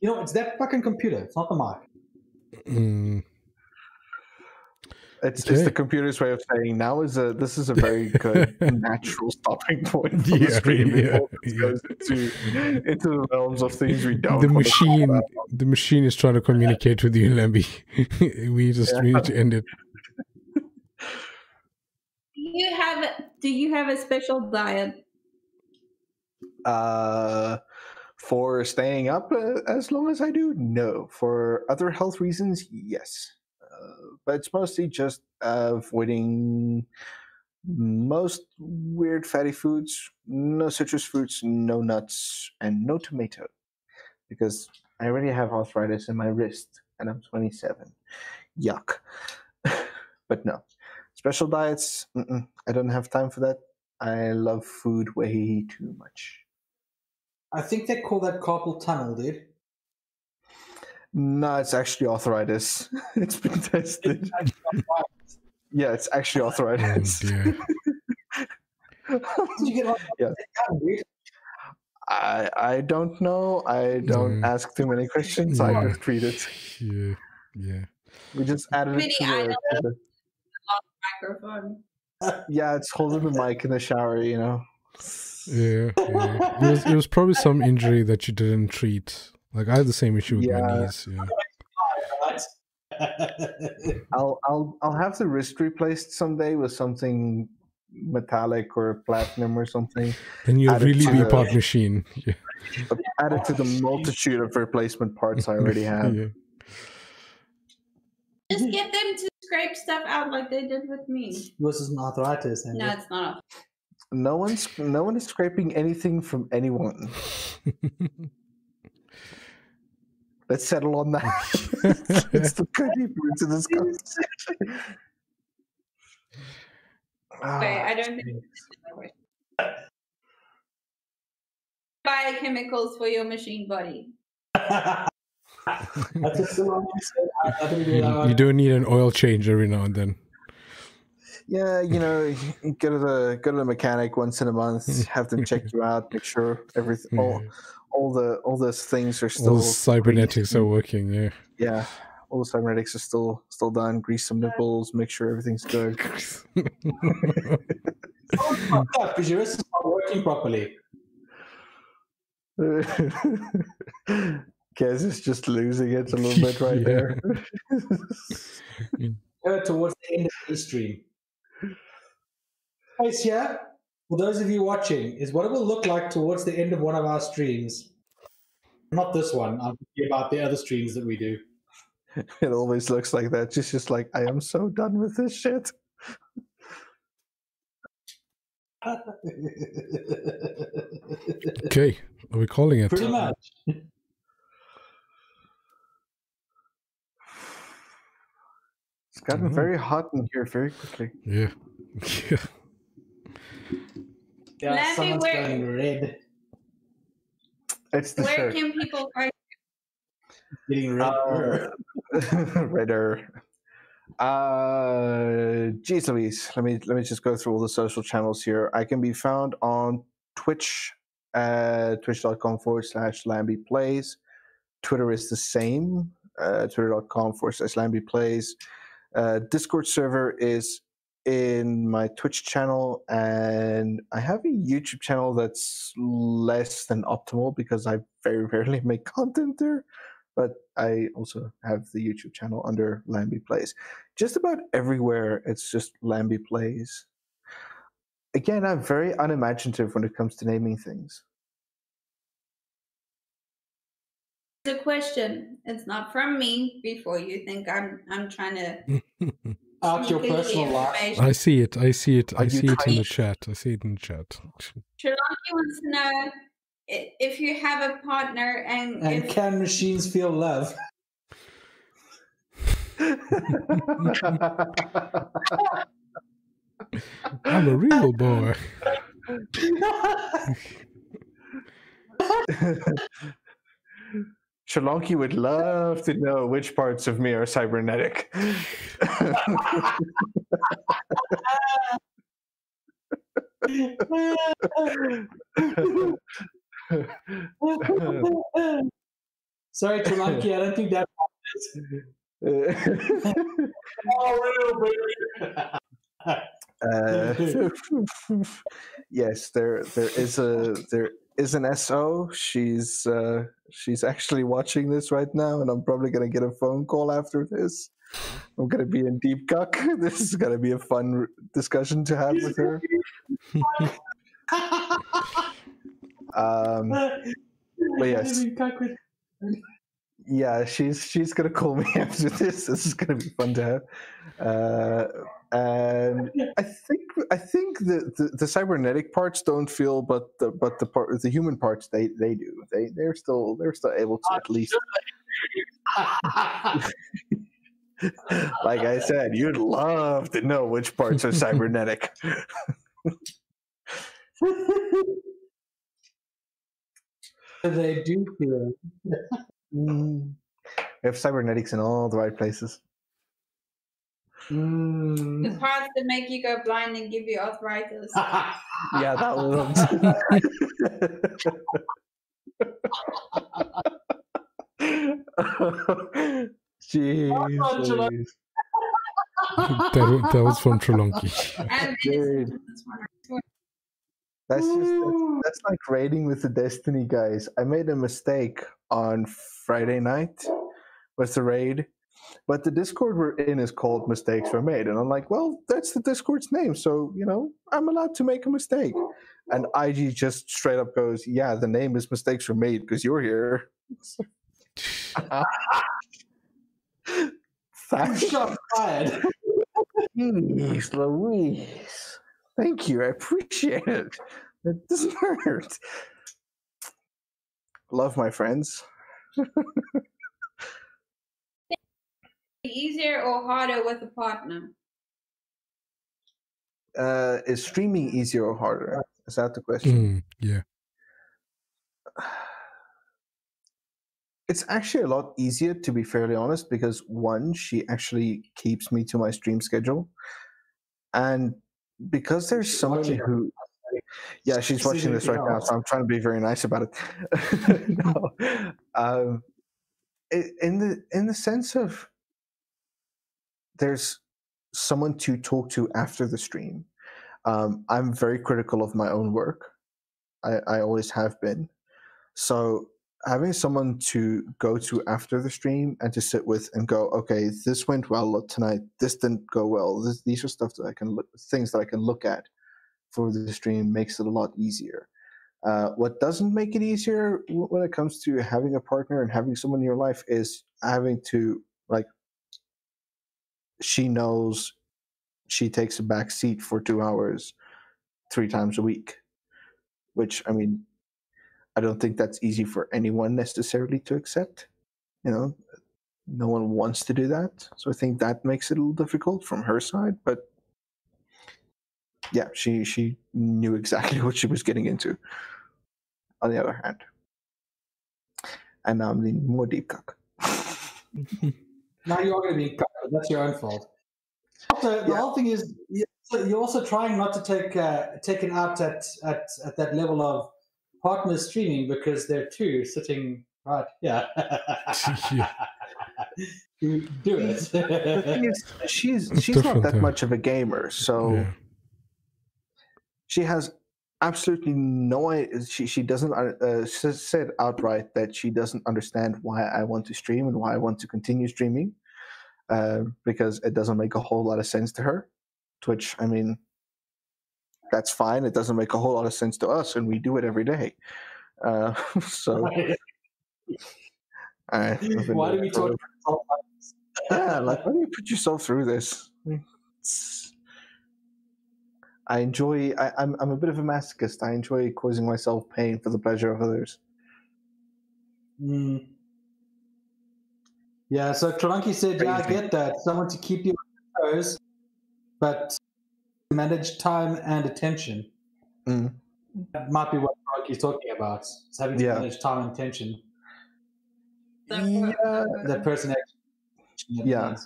it's that fucking computer. It's not the mic. It's the computer's way of saying this is a very good natural stopping point for the stream. It goes into the realms of things we don't. The machine is trying to communicate with you, Lambi. we need to end it. Do you have a special diet? For staying up as long as I do, no. For other health reasons, yes. But it's mostly just avoiding most weird fatty foods, no citrus fruits, no nuts, and no tomato. because I already have arthritis in my wrist and I'm 27. Yuck. But no. Special diets, I don't have time for that. I love food way too much. I think they call that carpal tunnel, dude. No, it's actually arthritis. It's been tested. Yeah, it's actually arthritis. Oh, dear. Did you get Yeah. I don't know. I don't ask too many questions. Yeah. I just treat it. Yeah. We just added it to the Microphone. yeah, it's holding the mic in the shower, you know. Yeah. It was probably some injury that you didn't treat. Like I had the same issue with my knees. Yeah. I'll have the wrist replaced someday with something metallic or platinum or something. Then you'll really be part machine. Yeah. Add it to the multitude of replacement parts I already have. Yeah. Just get them to scrape stuff out like they did with me. Yours is an arthritis. No, it's not. No one is scraping anything from anyone. Let's settle on that. It's the good deeper into this conversation. Wait, I don't think this is the question. Biochemicals for your machine body. That's a still on You don't need an oil change every now and then. Yeah, you know, you go to the mechanic once in a month, have them check you out, make sure everything, all those things are still. All the cybernetics are working. Yeah. Yeah, all the cybernetics are still done. Grease some nipples, make sure everything's good. because your wrist is not working properly. Kez is just losing it a little bit right there. Towards the end of the stream. Guys, here, for those of you watching, is what it will look like towards the end of one of our streams. Not this one. I'm thinking about the other streams that we do. It always looks like that. Just like, I am so done with this shit. Okay, are we calling it? Pretty much. It's gotten very hot in here very quickly. Yeah. Yeah, Lambi, someone's going red. It's the Where shirt. can people find Getting redder. Redder. Geez Louise, let me just go through all the social channels here. I can be found on Twitch at twitch.com/Lambi Plays. Twitter is the same, twitter.com/Lambi Plays. Discord server is in my Twitch channel, and I have a YouTube channel that's less than optimal because I very rarely make content there. But I also have the YouTube channel under Lambi Plays. Just about everywhere, it's just Lambi Plays. Again, I'm very unimaginative when it comes to naming things. It's a question? It's not from me. Before you think I'm trying to Out your sneak in the personal life. information. I see it in the chat. I see it in the chat. Shalonki wants to know if you have a partner and if can machines feel love? I'm a real boy. Shalonki would love to know which parts of me are cybernetic. Sorry, Trelonki, I don't think that yes, there is an SO. She's actually watching this right now, and I'm probably gonna get a phone call after this. I'm gonna be in deep cuck. This is gonna be a fun discussion to have with her. But yes, yeah, she's gonna call me after this. This is gonna be fun to have. And I think the cybernetic parts don't feel, but the human parts they do. They're still able to at least. Like I said, you'd love to know which parts are cybernetic. They do feel. We have cybernetics in all the right places. The parts that make you go blind and give you arthritis. Yeah, that one. Jeez. That was from Trelonki. And That's like raiding with the Destiny guys. I made a mistake on Friday night with the raid, but the Discord we're in is called Mistakes Were Made, and I'm like, well, that's the Discord's name, so I'm allowed to make a mistake. And IG just straight up goes, yeah, the name is Mistakes Were Made because you're here. Shot fired. Jeez Louise. Thank you, I appreciate it. It doesn't hurt. Love my friends. easier or harder with a partner? Is streaming easier or harder? Is that the question? Yeah. It's actually a lot easier, to be fairly honest, because one, she actually keeps me to my stream schedule. And because there's someone who... Yeah, she's watching this right now, so I'm trying to be very nice about it. No. In the sense of there's someone to talk to after the stream. I'm very critical of my own work. I always have been. So having someone to go to after the stream and to sit with and go, okay, this went well tonight. This didn't go well. These are stuff that things that I can look at for the stream makes it a lot easier. What doesn't make it easier when it comes to having a partner and having someone in your life is having to, like, she knows she takes a back seat for 2 hours 3 times a week, which, I mean, I don't think that's easy for anyone necessarily to accept. No one wants to do that. So I think that makes it a little difficult from her side. But yeah, she knew exactly what she was getting into. On the other hand. And now I'm the more deep cock. Now you are going to be cut, but that's your own fault. Also, the whole thing is you're also trying not to take it out at that level of partner streaming because they're two sitting right. Yeah. You do it. The thing is, she's not that much of a gamer, so she has absolutely no idea. She doesn't said outright that she doesn't understand why I want to stream and why I want to continue streaming, because it doesn't make a whole lot of sense to her. Twitch, I mean, that's fine. It doesn't make a whole lot of sense to us, and we do it every day. So, why do we talk? Yeah, like, why do you put yourself through this? I enjoy. I'm a bit of a masochist. I enjoy causing myself pain for the pleasure of others. Yeah. So Trelonki said, "Yeah, I get that. Someone to keep you on your toes, but manage time and attention." That might be what Trelonki's talking about. It's having to manage time and attention. That person actually. Yeah.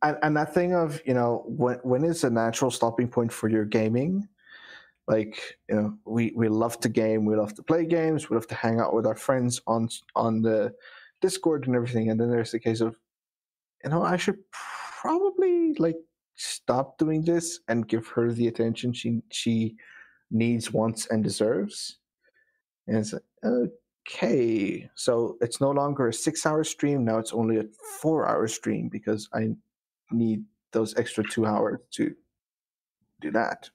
And that thing of, when is a natural stopping point for your gaming? Like, we love to game, we love to play games, we love to hang out with our friends on the Discord and everything. And then there's the case of, I should probably stop doing this and give her the attention she needs, wants, and deserves. And it's like, okay, so it's no longer a 6-hour stream. Now it's only a 4-hour stream because I need those extra 2 hours to do that.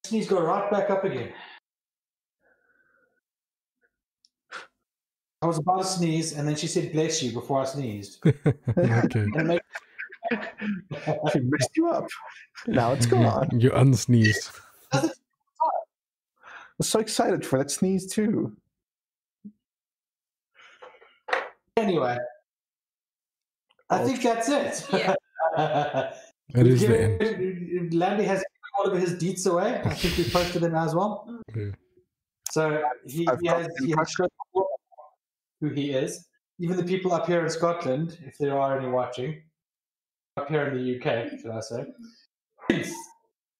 He's go right back up again. I was about to sneeze, and then she said "bless you" before I sneezed. Okay. She messed you up. Now it's gone. You unsneezed. I was so excited for that sneeze too. Anyway, I think that's it. Yeah. That is the end. Lambie has all of his deets away. I think we posted them as well. Yeah. So he has who he is. Even the people up here in Scotland, if there are any watching, up here in the UK, should I say.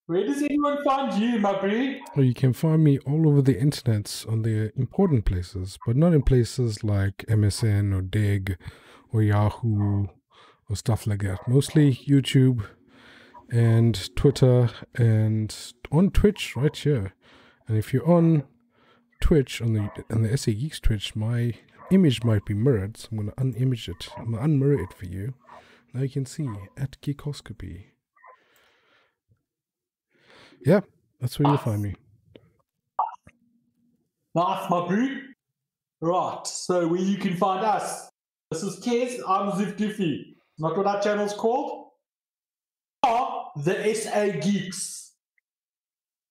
Where does anyone find you, my brie? Well, you can find me all over the internet on the important places, but not in places like MSN or Dig or Yahoo or stuff like that. Mostly YouTube and Twitter and on Twitch right here. And if you're on Twitch, on the SA Geeks Twitch, my image might be mirrored, so I'm going to unimage it. I'm going to unmirror it for you. Now you can see at Geekoscopy. Yeah, that's where you'll find me. Nice, my brie. Right, so where you can find us. This is Kez, I'm Ziv Diffie. Not what our channel's called. The SA Geeks.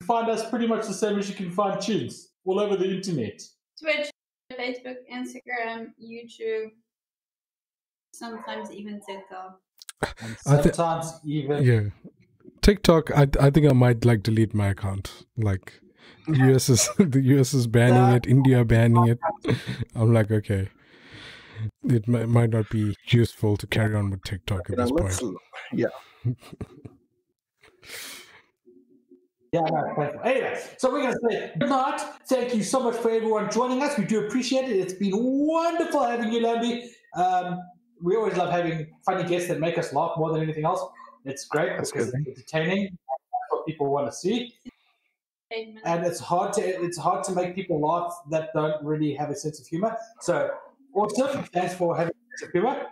You can find us pretty much the same as you can find Chins all over the internet. Twitch, Facebook, Instagram, YouTube, sometimes even TikTok. And sometimes even... Yeah. TikTok, I think I might like delete my account. Like the US is banning it, India banning it. I'm like, okay. It might not be useful to carry on with TikTok at this point. Yeah. Yeah, no, perfect. Anyway, so we're going to say good night. Thank you so much for everyone joining us. We do appreciate it. It's been wonderful having you, Lambie. We always love having funny guests that make us laugh more than anything else. It's great because it's entertaining. That's what people want to see. And it's hard to make people laugh that don't really have a sense of humor. So awesome. Thanks for having a sense of humor.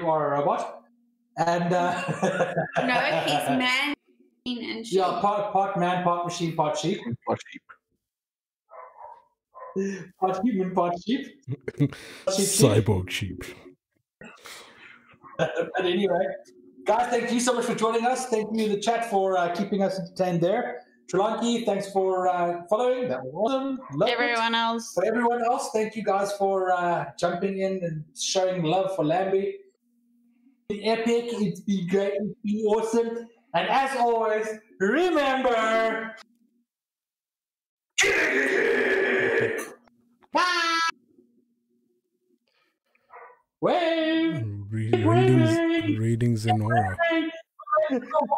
You are a robot. And no, he's man and sheep. Yeah, part man, part machine, part sheep. Part sheep. Part human, part sheep. Cyborg sheep. But anyway, guys, thank you so much for joining us. Thank you, the chat, for keeping us entertained there. Trilanki, thanks for following. That was awesome. Love everyone it. else. For everyone else, thank you guys for jumping in and showing love for Lambie. It's been epic. It's been great. It's been awesome. And as always, remember... Bye! Wave! Readings in aura.